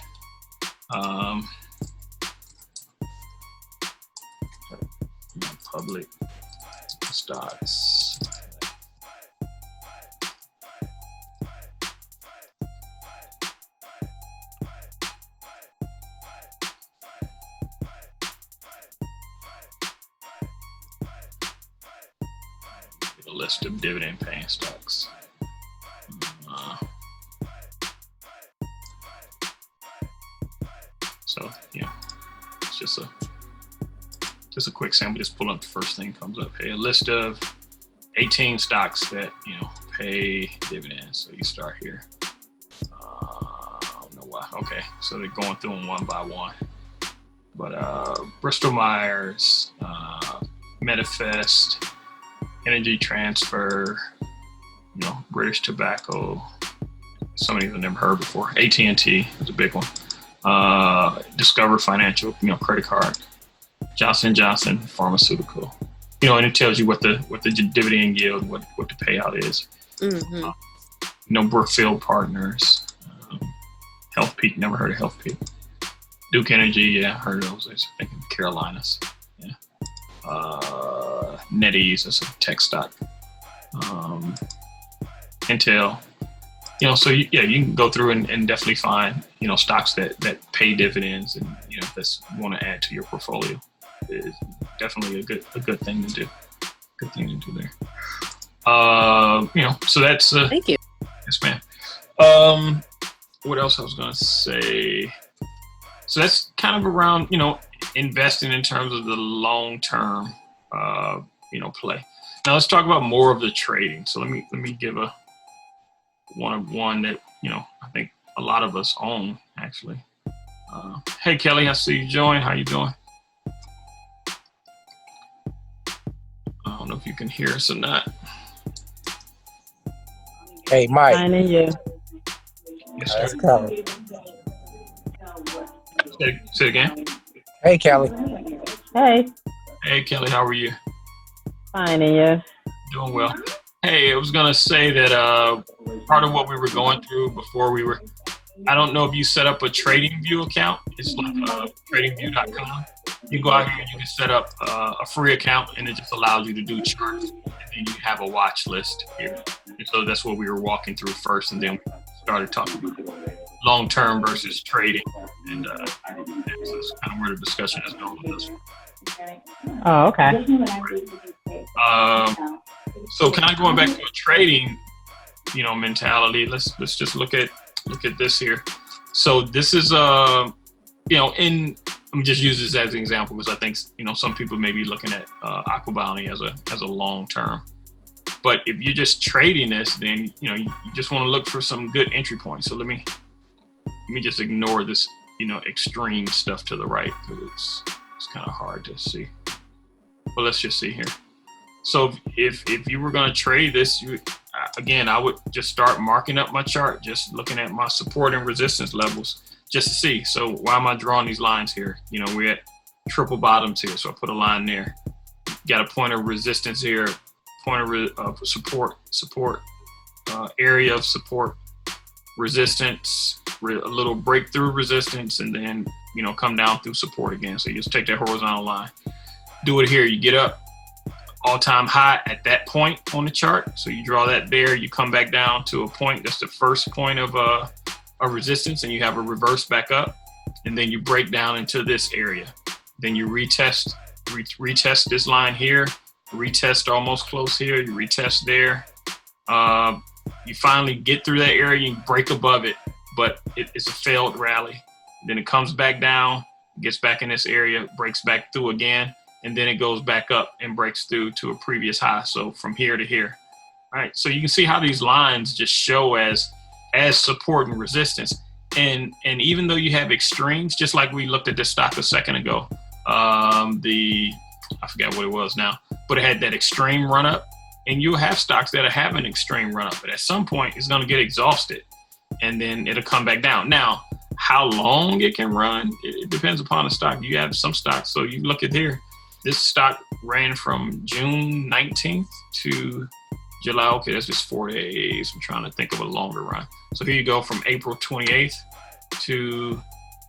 public stocks, a list of dividend paying stocks. So yeah, just a quick sample. Just pull up the first thing comes up. Hey, a list of 18 stocks that pay dividends. So you start here. I don't know why. Okay, so they're going through them one by one. But Bristol Myers, Medifest, Energy Transfer, British Tobacco. Some of these I've never heard before. AT&T is a big one. Discover Financial, credit card. Johnson & Johnson Pharmaceutical. And it tells you what the dividend yield, what the payout is. Mm-hmm. Brookfield Partners, Health Peak. Never heard of Health Peak. Duke Energy, yeah, heard of those. I think in the Carolinas. Yeah. NetEase, that's a tech stock. Intel. So you can go through and definitely find stocks that pay dividends, and that's want to add to your portfolio. Is definitely a good thing to do. Good thing to do there. So that's Thank you. yes, ma'am. What else I was gonna say? So that's kind of around investing in terms of the long term play. Now let's talk about more of the trading. So let me give a one that I think a lot of us own actually. Hey Kelly, I see you join. How you doing? I don't know if you can hear us or not. Hey, Mike. Fine, and you? Yes, That's sir. Kelly. Say it again. Hey, Kelly. Hey, Hey Kelly, how are you? fine, and you? Doing well. Hey, I was gonna say that part of what we were going through before I don't know if you set up a Tradingview account. It's like tradingview.com. You go out here and you can set up a free account, and it just allows you to do charts. And then you have a watch list here. And so that's what we were walking through first, and then we started talking about long-term versus trading. And that's kind of where the discussion is going with this one. Oh, okay. So kind of going back to a trading, mentality. Let's just look at this here. So this is let me just use this as an example because I think some people may be looking at Aqua Bounty as a long term. But if you're just trading this, then you just want to look for some good entry points. So let me just ignore this extreme stuff to the right because it's kind of hard to see. But let's just see here. So if you were going to trade this, I would just start marking up my chart, just looking at my support and resistance levels just to see. So why am I drawing these lines here? We're at triple bottoms here. So I put a line there. Got a point of resistance here, point of support, area of support, resistance, a little breakthrough resistance, and then, come down through support again. So you just take that horizontal line. Do it here. You get up. All-time high at that point on the chart. So you draw that there, you come back down to a point, that's the first point of a resistance, and you have a reverse back up, and then you break down into this area. Then you retest this line here, retest almost close here, you retest there. You finally get through that area, you break above it, but it's a failed rally. Then it comes back down, gets back in this area, breaks back through again, and then it goes back up and breaks through to a previous high. So from here to here, all right? So you can see how these lines just show as support and resistance. And even though you have extremes, just like we looked at this stock a second ago, I forgot what it was now, but it had that extreme run up, and you'll have stocks that have an extreme run up, but at some point it's going to get exhausted and then it'll come back down. Now, how long it can run, it depends upon the stock. You have some stocks. So you look at here, this stock ran from June 19th to July. Okay, that's just 4 days. I'm trying to think of a longer run. So here you go from April 28th to,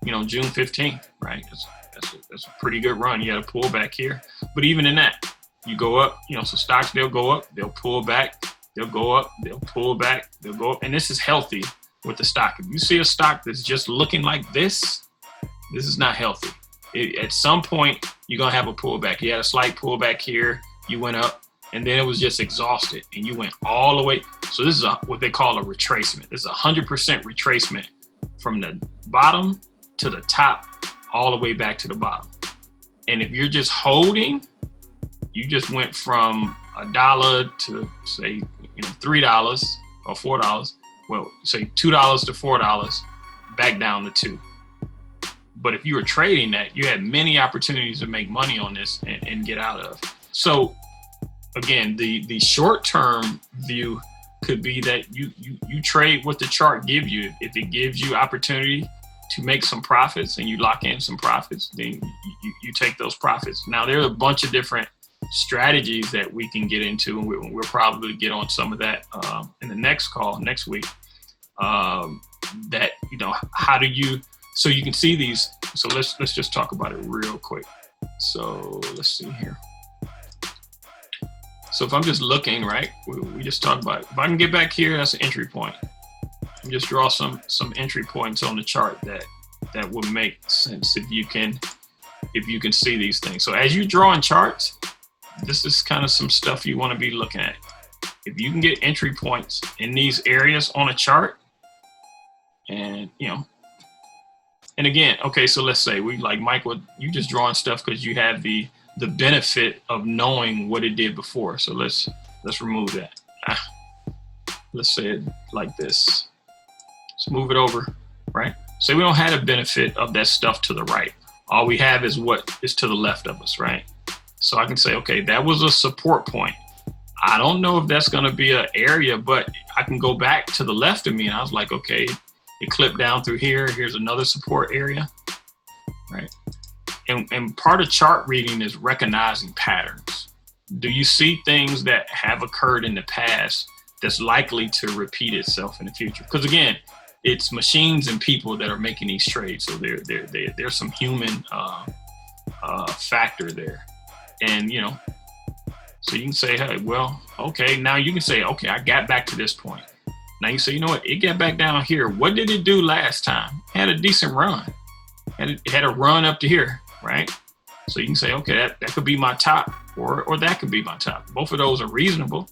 June 15th, right? That's a pretty good run. You got to pull back here. But even in that, you go up, so stocks, they'll go up, they'll pull back, they'll go up, they'll pull back, they'll go up. And this is healthy with the stock. If you see a stock that's just looking like this is not healthy. At some point, you're going to have a pullback. You had a slight pullback here, you went up, and then it was just exhausted, and you went all the way. So this is what they call a retracement. This is 100% retracement from the bottom to the top, all the way back to the bottom. And if you're just holding, you just went from $1 to say, $3 or $4. Well, say $2 to $4, back down to $2. But if you were trading that, you had many opportunities to make money on this and get out of. So again, the short-term view could be that you trade what the chart gives you. If it gives you opportunity to make some profits and you lock in some profits, then you take those profits. Now, there are a bunch of different strategies that we can get into, and we'll probably get on some of that in the next call next week. That, how do you, so you can see these. So let's just talk about it real quick. So let's see here. So if I'm just looking, right, we just talked about it. If I can get back here, that's an entry point. And just draw some entry points on the chart that will make sense if you can see these things. So as you draw in charts, this is kind of some stuff you want to be looking at. If you can get entry points in these areas on a chart, and and again, okay, so let's say we, like Michael, you just drawing stuff because you have the benefit of knowing what it did before. So let's remove that. Let's say it like this. Let's move it over, right? So we don't have a benefit of that stuff to the right. All we have is what is to the left of us, right? So I can say, okay, that was a support point. I don't know if that's going to be an area, but I can go back to the left of me and I was like, okay, it clipped down through here. Here's another support area, right? And part of chart reading is recognizing patterns. Do you see things that have occurred in the past that's likely to repeat itself in the future? Because again, it's machines and people that are making these trades. So there's some human factor there. And, so you can say, hey, well, okay, now you can say, okay, I got back to this point. Now you say, you know what, it got back down here. What did it do last time? It had a decent run. It had a run up to here, right? So you can say, okay, that could be my top, or that could be my top. Both of those are reasonable.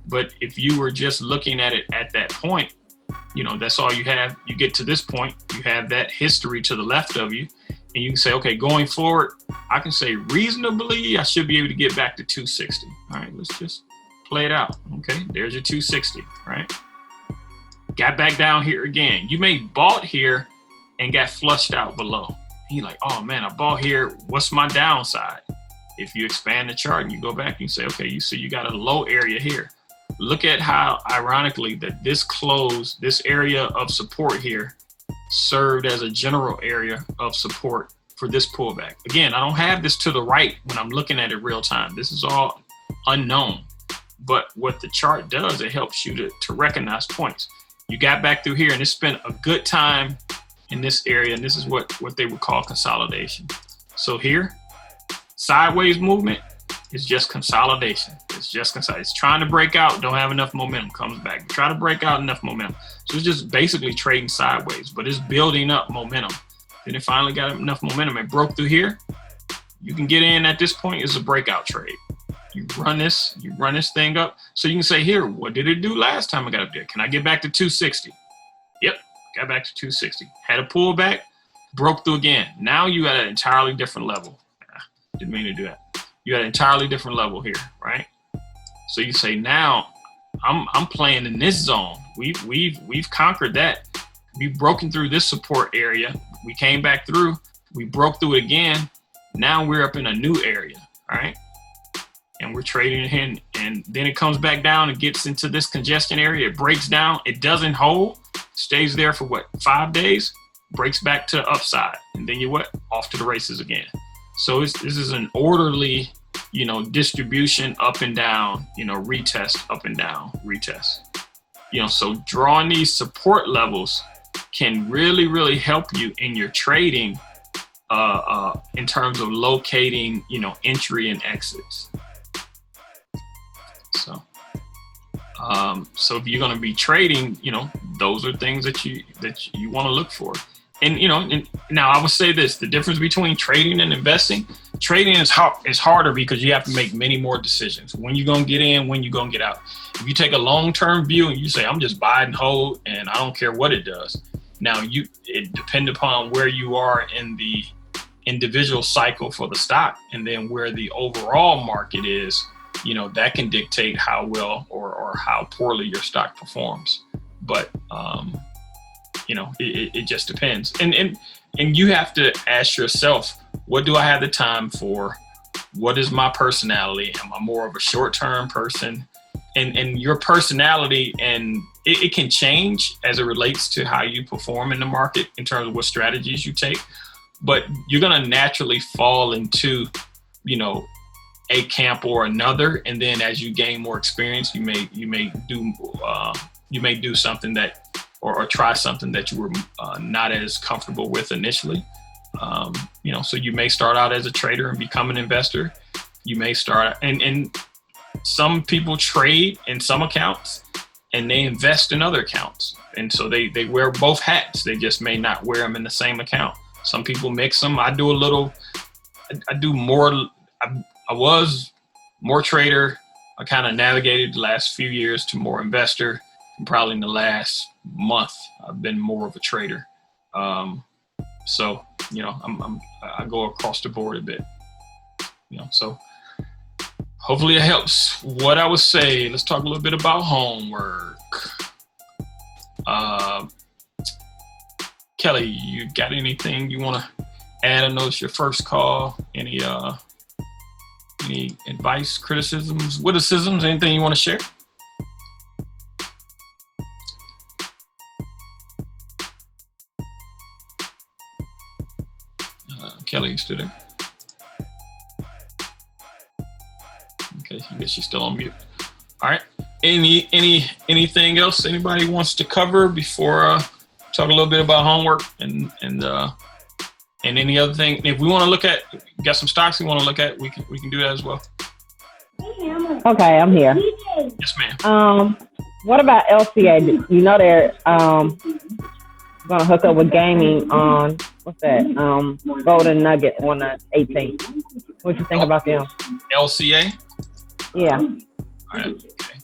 But if you were just looking at it at that point, that's all you have. You get to this point, you have that history to the left of you, and you can say, okay, going forward, I can say reasonably, I should be able to get back to 260. All right, let's just play it out. Okay, there's your 260, right? Got back down here again. You may bought here and got flushed out below. And you're like, oh man, I bought here. What's my downside? If you expand the chart and you go back and you say, okay, you see you got a low area here. Look at how ironically that this area of support here served as a general area of support for this pullback. Again, I don't have this to the right when I'm looking at it real time. This is all unknown. But what the chart does, it helps you to recognize points. You got back through here and it spent a good time in this area, and this is what they would call consolidation. So here, sideways movement is just consolidation. It's trying to break out, don't have enough momentum, comes back. Try to break out, enough momentum. So it's just basically trading sideways, but it's building up momentum. Then it finally got enough momentum. It broke through here. You can get in at this point. It's a breakout trade. You run this thing up. So you can say here, what did it do last time I got up there? Can I get back to 260? Yep, got back to 260. Had a pullback, broke through again. Now you at an entirely different level. Didn't mean to do that. You at an entirely different level here, right? So you say now I'm playing in this zone. We've conquered that. We've broken through this support area. We came back through. We broke through it again. Now we're up in a new area, all right? And we're trading in, and then it comes back down and gets into this congestion area. It breaks down. It doesn't hold. Stays there for 5 days? Breaks back to upside, and then you're off to the races again. So this is an orderly, distribution up and down, retest, up and down, retest. So drawing these support levels can really, really help you in your trading in terms of locating, entry and exits. So if you're going to be trading, those are things that you want to look for. And and now I would say this: the difference between trading and investing. Trading is harder because you have to make many more decisions. When you're gonna get in, when you're gonna get out. If you take a long-term view and you say, I'm just buy and hold, and I don't care what it does. Now it depends upon where you are in the individual cycle for the stock, and then where the overall market is, that can dictate how well or how poorly your stock performs. But it just depends, and you have to ask yourself, what do I have the time for? What is my personality? Am I more of a short-term person? And your personality, and it can change as it relates to how you perform in the market in terms of what strategies you take. But you're going to naturally fall into, a camp or another. And then as you gain more experience, you may do something that, or try something that you were not as comfortable with initially. So you may start out as a trader and become an investor. You may start, and some people trade in some accounts and they invest in other accounts. And so they wear both hats. They just may not wear them in the same account. Some people mix them. I do more. I was more trader. I kind of navigated the last few years to more investor. And probably in the last month, I've been more of a trader. So, I go across the board a bit, so hopefully it helps. What I would say, let's talk a little bit about homework. Kelly, you got anything you want to add? I know it's your first call. Any advice, criticisms, witticisms, anything you want to share? Kelly, you still there? Okay, I guess she's still on mute. All right. Anything else anybody wants to cover before talk a little bit about homework and any other thing? If we want to look at, got some stocks we want to look at, we can do that as well. Okay, I'm here. Yes, ma'am. What about LCA? They're gonna hook up with gaming on what's that? Golden Nugget on the 18th. What you think about them? LCA? Yeah. All right. Okay.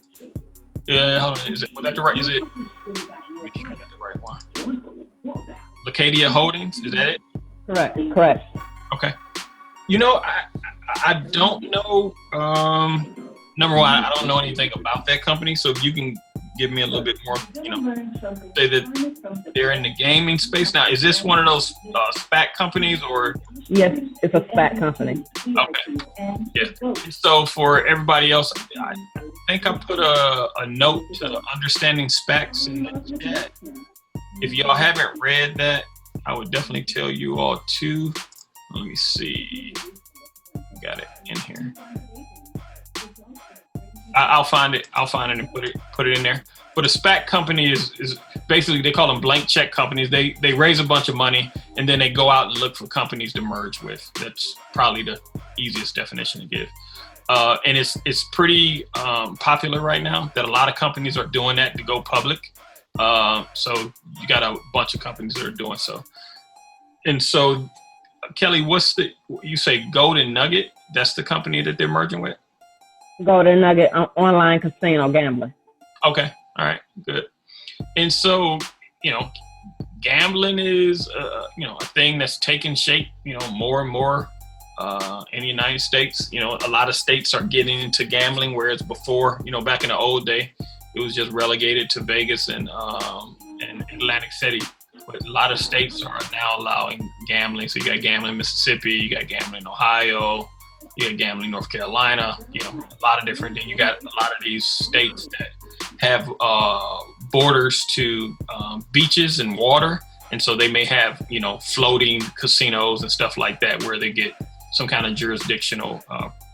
Yeah. Hold on. Was that the right? Is it? Make sure I got the right one. Lacadia Holdings. Is that it? Correct. Okay. I don't know. Number one, I don't know anything about that company. So if you can give me a little bit more, say that they're in the gaming space. Now, is this one of those SPAC companies or? Yes, it's a SPAC company. Okay. Yeah. So for everybody else, I think I put a note to understanding SPACs in the chat. If y'all haven't read that, I would definitely tell you all to. Let me see. Got it in here. I'll find it and put it in there. But a SPAC company is basically, they call them blank check companies. They raise a bunch of money and then they go out and look for companies to merge with. That's probably the easiest definition to give. And it's pretty popular right now that a lot of companies are doing that to go public. So you got a bunch of companies that are doing so. And so, Kelly, you say Golden Nugget? That's the company that they're merging with? Golden Nugget online casino gambling. Okay. All right. Good. And so, gambling is, a thing that's taking shape, more and more in the United States. A lot of states are getting into gambling, whereas before, back in the old day, it was just relegated to Vegas and Atlantic City. But a lot of states are now allowing gambling. So you got gambling in Mississippi, you got gambling in Ohio, you got gambling in North Carolina, a lot of different. Then you got a lot of these states that have borders to beaches and water. And so they may have, floating casinos and stuff like that where they get some kind of jurisdictional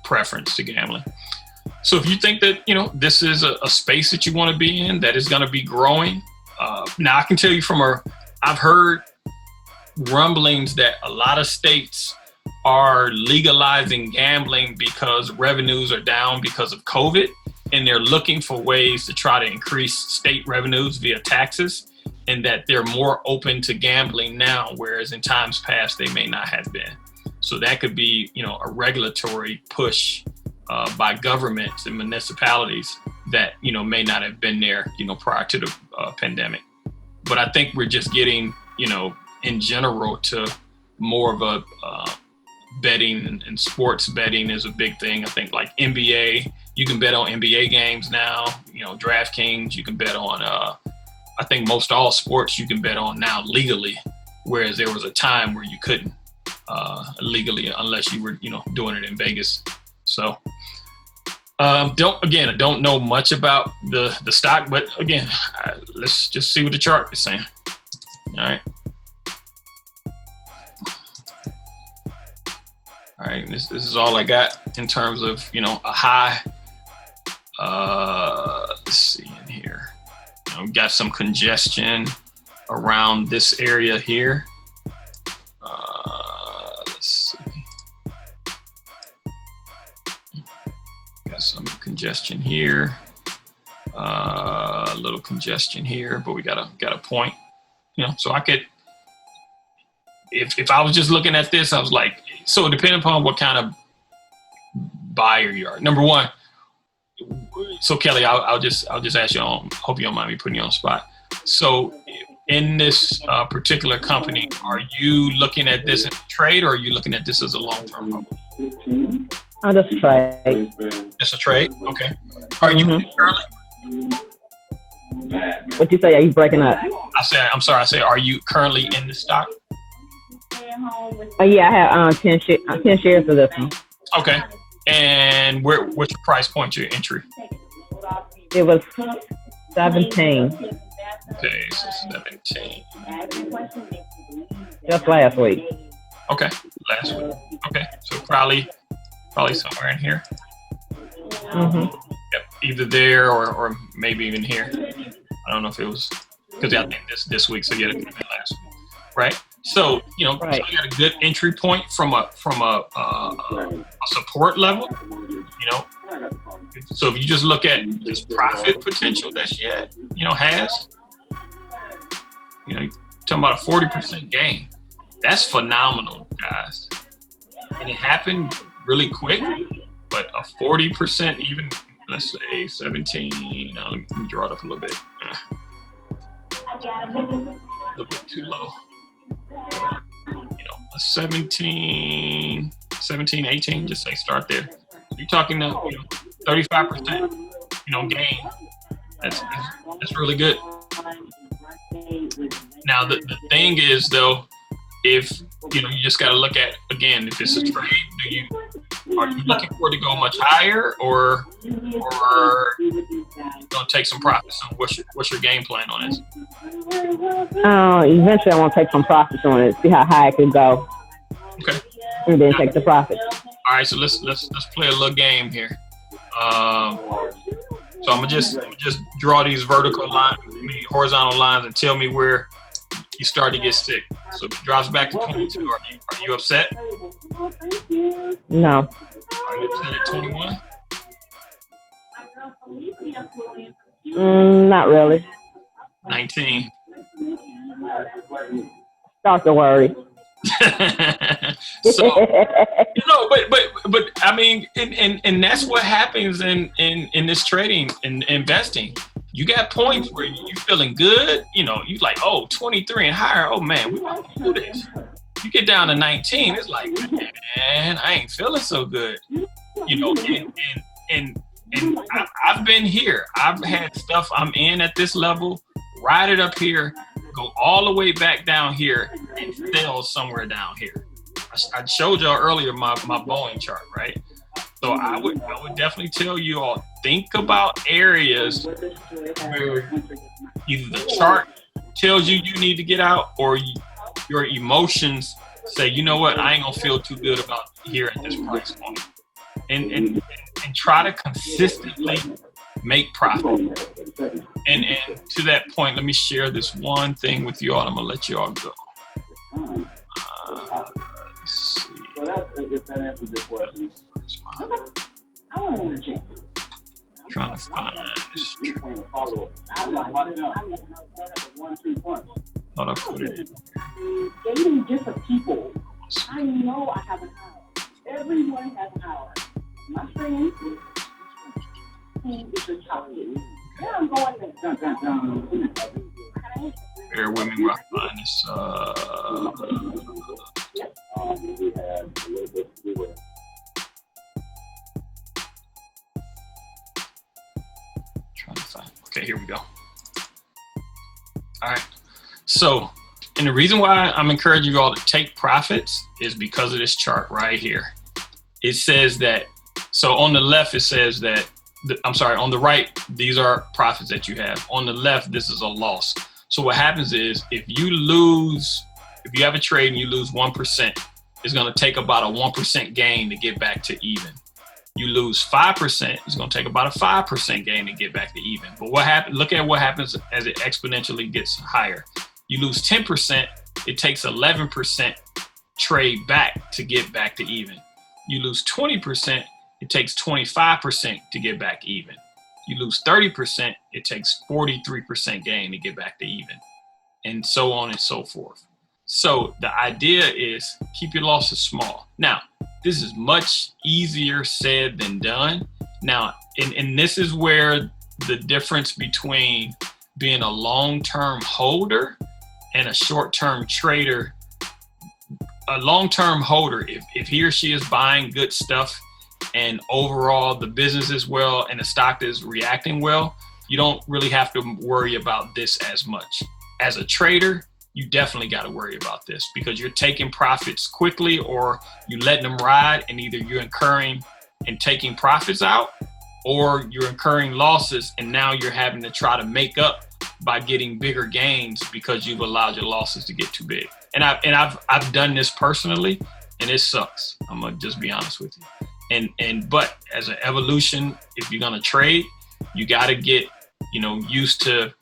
preference to gambling. So if you think that, this is a space that you want to be in, that is going to be growing. Now I can tell you I've heard rumblings that a lot of states are legalizing gambling because revenues are down because of COVID, and they're looking for ways to try to increase state revenues via taxes, and that they're more open to gambling now, whereas in times past they may not have been. So that could be, a regulatory push by governments and municipalities that, may not have been there, prior to the pandemic. But I think we're just getting, in general to more of a betting and sports betting is a big thing. I think like NBA, you can bet on NBA games now. DraftKings, you can bet on. I think most all sports you can bet on now legally, whereas there was a time where you couldn't legally unless you were doing it in Vegas. So I don't know much about the stock, but again, let's just see what the chart is saying. All right, this is all I got in terms of a high. Let's see in here. We got some congestion around this area here. Let's see. Got some congestion here. A little congestion here, but we got a point. So I could, if I was just looking at this, I was like, so depending upon what kind of buyer you are. Number one. So Kelly, I'll just ask you. Hope you don't mind me putting you on the spot. So, in this particular company, are you looking at this as a trade, or are you looking at this as a long-term hold? I'll just trade. It's a trade. Okay. Are you currently? What you say? Are you breaking up? I'm sorry. I say, are you currently in the stock? Oh yeah, I have 10 shares of this one. Okay. And what's your price point, your entry? It was 17. Okay, so 17. Just last week. Okay, last week. Okay, so probably somewhere in here. Mm-hmm. Yep, either there or maybe even here. I don't know if it was because I think this week, so yeah, it could have been last week, right? So right. So you got a good entry point from a support level, So if you just look at this profit potential that she has, you're talking about a 40% gain. That's phenomenal, guys. And it happened really quick, but a 40% even, let's say 17. Let me draw it up a little bit. A little bit too low. A 17, 18, just say start there. You're talking 35%, gain. That's really good. Now the thing is though, if you just got to look at again, if it's a trade, are you looking for it to go much higher, or gonna take some profits? So what's your game plan on this? Eventually I want to take some profits on it, see how high it can go. Okay. And then take the profit. All right, so let's play a little game here. So I'm gonna just draw these horizontal lines and tell me where you start to get sick. So if it drops back to 22, are you upset? No. Are you upset at 21? Not really. 19. Start to worry. So but I mean, and that's what happens in this trading and investing. You got points where you're feeling good, you like, 23 and higher, oh man, we want to do this. You get down to 19, it's like, man, I ain't feeling so good. And I've been here. I've had stuff I'm in at this level, ride it up here, go all the way back down here, and fell somewhere down here. I showed y'all earlier my Boeing chart, right? So I would definitely tell you all, think about areas where either the chart tells you need to get out, or your emotions say, you know what, I ain't gonna feel too good about here at this price point. And try to consistently make profit. And to that point, let me share this one thing with you all. I'm gonna let you all go. Let's see. Trying to find this. Thought I put it in. Dating different people. I know I have an hour. Everyone has an hour. My friend who is a chocolate. Yeah, I'm going there. Bear with me while I find this. long, and we have a little bit to do with it. Trying to find. Okay, here we go. All right. So, and the reason why I'm encouraging you all to take profits is because of this chart right here. It says that, so on the left, it says that, on the right, these are profits that you have. On the left, this is a loss. So what happens is if you have a trade and you lose 1%, it's going to take about a 1% gain to get back to even. You lose 5%, it's going to take about a 5% gain to get back to even. But look at what happens as it exponentially gets higher. You lose 10%, it takes 11% trade back to get back to even. You lose 20%, it takes 25% to get back even. You lose 30%, it takes 43% gain to get back to even, and so on and so forth. So the idea is keep your losses small. Now, this is much easier said than done. Now, and this is where the difference between being a long-term holder and a short-term trader. A long-term holder, if he or she is buying good stuff and overall the business is well and the stock is reacting well, you don't really have to worry about this as much. As a trader, you definitely got to worry about this because you're taking profits quickly or you letting them ride, and either you're incurring and taking profits out or you're incurring losses, and now you're having to try to make up by getting bigger gains because you've allowed your losses to get too big. And I've done this personally, and it sucks. I'm gonna just be honest with you. But as an evolution, if you're gonna trade, you got to get used to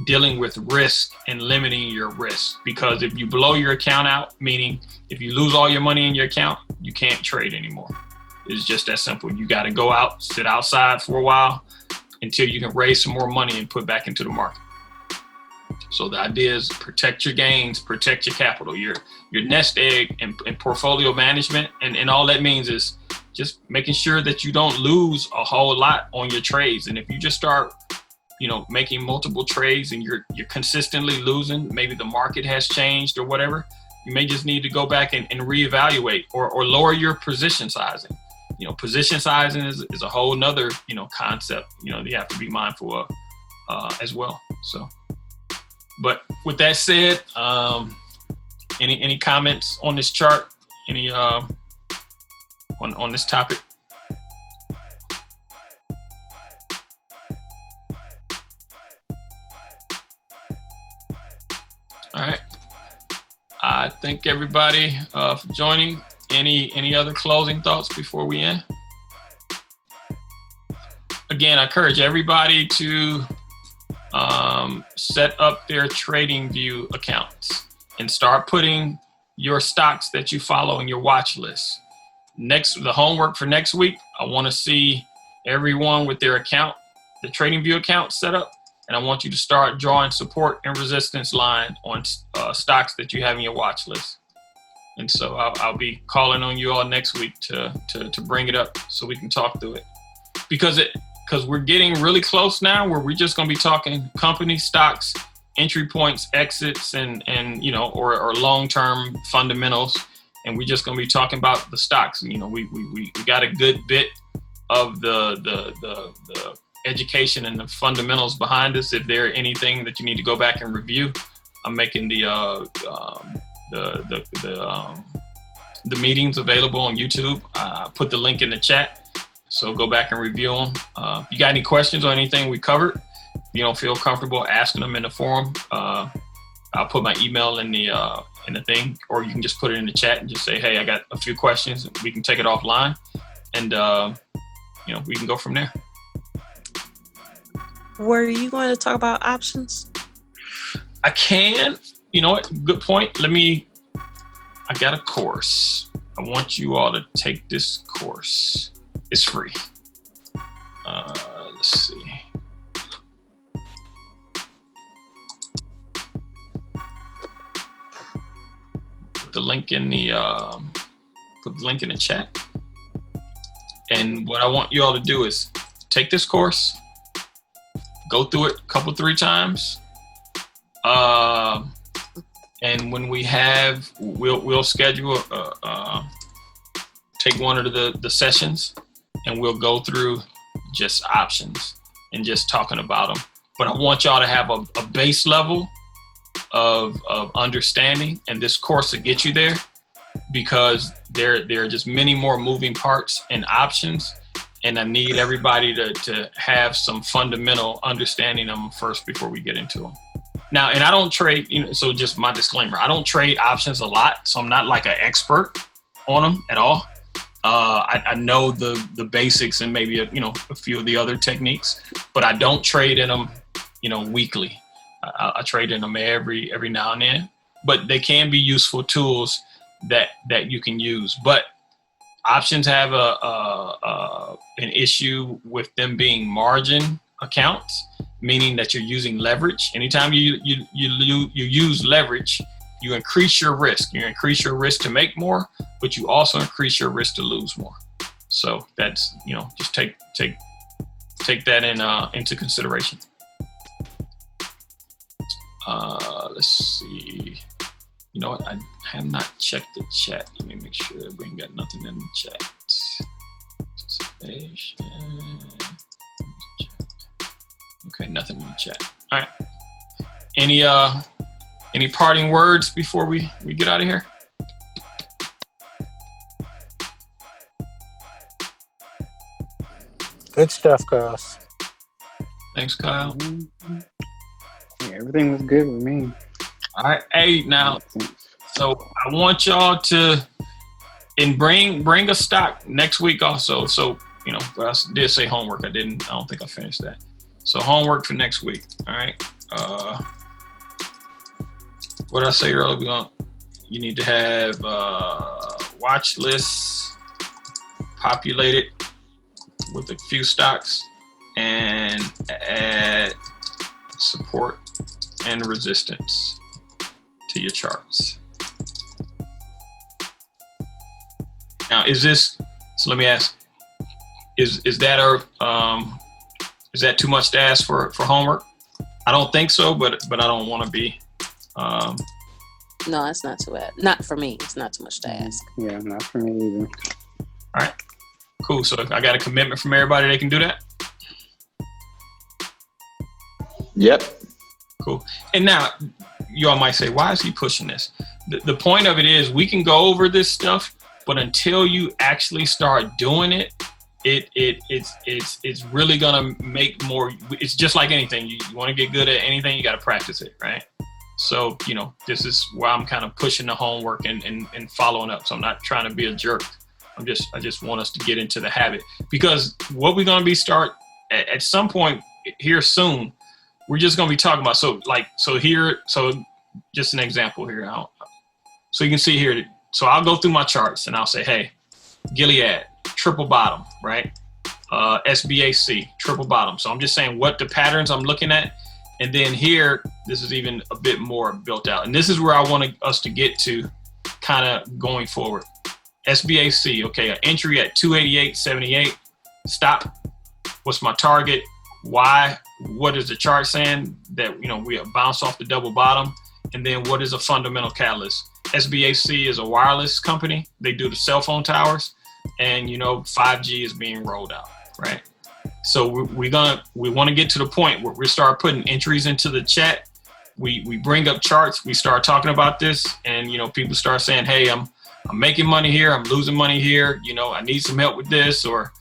dealing with risk and limiting your risk. Because if you blow your account out, meaning if you lose all your money in your account, you can't trade anymore. It's just that simple. You got to go out, sit outside for a while until you can raise some more money and put back into the market. So the idea is protect your gains, protect your capital, your nest egg and portfolio management. And all that means is just making sure that you don't lose a whole lot on your trades. And if you just start, making multiple trades and you're consistently losing, maybe the market has changed or whatever, you may just need to go back and reevaluate or lower your position sizing. Position sizing is a whole nother, concept, you have to be mindful of as well. So. But with that said, any comments on this chart? Any on this topic? All right. I thank everybody for joining. Any other closing thoughts before we end? Again, I encourage everybody to set up their Tradingview accounts and start putting your stocks that you follow in your watch list. The homework for next week, I want to see everyone with their account, the Tradingview account set up, and I want you to start drawing support and resistance line on stocks that you have in your watch list. And so I'll be calling on you all next week to bring it up so we can talk through it. Because we're getting really close now where we're just going to be talking company stocks, entry points, exits, and or long-term fundamentals. And we're just going to be talking about the stocks. We got a good bit of the education and the fundamentals behind us. If there are anything that you need to go back and review, I'm making the meetings available on YouTube. Put the link in the chat. So go back and review them. If you got any questions or anything we covered, you don't feel comfortable asking them in the forum, I'll put my email in the thing, or you can just put it in the chat and just say, hey, I got a few questions. We can take it offline, and we can go from there. Were you going to talk about options? I can. You know what? Good point. I got a course. I want you all to take this course. It's free. Let's see. Put the link in the chat. And what I want you all to do is take this course, go through it 3 times, and And when we have, we'll schedule, take one of the sessions, and we'll go through just options and just talking about them. But I want y'all to have a base level of understanding, and this course will get you there, because there are just many more moving parts and options, and I need everybody to have some fundamental understanding of them first before we get into them. Now, and I don't trade, so just my disclaimer, I don't trade options a lot, so I'm not like an expert on them at all. I know the basics and maybe a few of the other techniques, but I don't trade in them weekly. I trade in them every now and then, but they can be useful tools that you can use. But options have an issue with them being margin accounts, meaning that you're using leverage. Anytime you use leverage, you increase your risk. You increase your risk to make more, but you also increase your risk to lose more. So that's just take that into consideration. Let's see. You know what? I have not checked the chat. Let me make sure we ain't got nothing in the chat. Okay, nothing in the chat. All right. Any parting words before we get out of here? Good stuff, Cuz. Thanks, Kyle. Yeah, everything was good with me. All right. Hey, now, so I want y'all to bring a stock next week also. So, but I did say homework. I don't think I finished that. So homework for next week. All right. What did I say earlier? You need to have watch lists populated with a few stocks and add support and resistance to your charts. Now, so let me ask, is that is that too much to ask for homework? I don't think so, but I don't want to be. No, it's not too bad. Not for me. It's not too much to ask. Yeah, not for me either. All right, cool. So I got a commitment from everybody. They can do that. Yep. Cool. And now, you all might say, why is he pushing this? The point of it is, we can go over this stuff, but until you actually start doing it, it's really gonna make more. It's just like anything. You want to get good at anything, you got to practice it, right? So this is why I'm kind of pushing the homework and following up. So I'm not trying to be a jerk. I just want us to get into the habit, because what we're gonna be at some point here soon. We're just gonna be talking about so just an example here. So you can see here. So I'll go through my charts and I'll say, hey, Gilead, triple bottom, right? SBAC, triple bottom. So I'm just saying what the patterns I'm looking at. And then here, this is even a bit more built out. And this is where I want us to get to kind of going forward. SBAC, okay, an entry at 288.78. Stop. What's my target? Why? What is the chart saying? That, we bounce off the double bottom. And then what is a fundamental catalyst? SBAC is a wireless company. They do the cell phone towers. And 5G is being rolled out, right? So we want to get to the point where we start putting entries into the chat. We bring up charts. We start talking about this, and people start saying, "Hey, I'm making money here. I'm losing money here. I need some help with this, or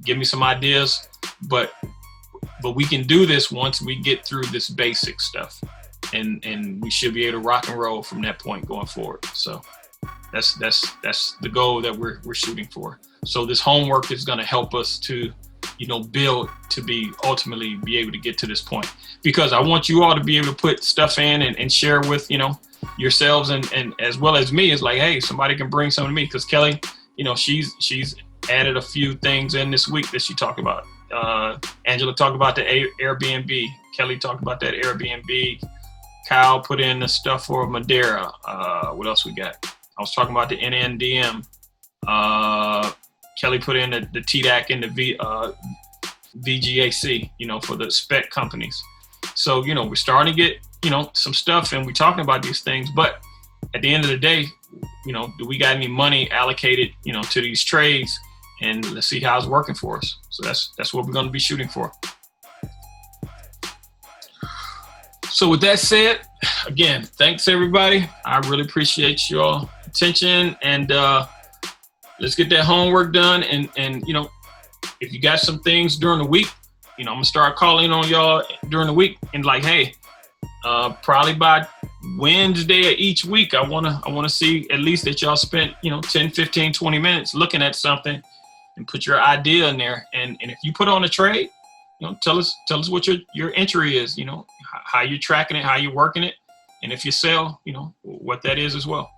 give me some ideas." But we can do this once we get through this basic stuff, and we should be able to rock and roll from that point going forward. So. That's the goal that we're shooting for. So this homework is going to help us to, build to ultimately be able to get to this point, because I want you all to be able to put stuff in and share with, yourselves and as well as me. Is like, hey, somebody can bring something to me, because Kelly, she's added a few things in this week that she talked about. Angela talked about the Airbnb. Kelly talked about that Airbnb. Kyle put in the stuff for Madeira. What else we got? I was talking about the NNDM. Kelly put in the TDAC and the VGAC, for the spec companies. So, we're starting to get some stuff, and we're talking about these things, but at the end of the day, do we got any money allocated, to these trades? And let's see how it's working for us. So that's what we're going to be shooting for. So with that said, again, thanks everybody. I really appreciate your attention, and let's get that homework done. And if you got some things during the week, I'm gonna start calling on y'all during the week and like, hey, probably by Wednesday of each week, I wanna see at least that y'all spent 10, 15, 20 minutes looking at something and put your idea in there. And if you put on a trade, tell us what your entry is, how you're tracking it, how you're working it, and if you sell, what that is as well.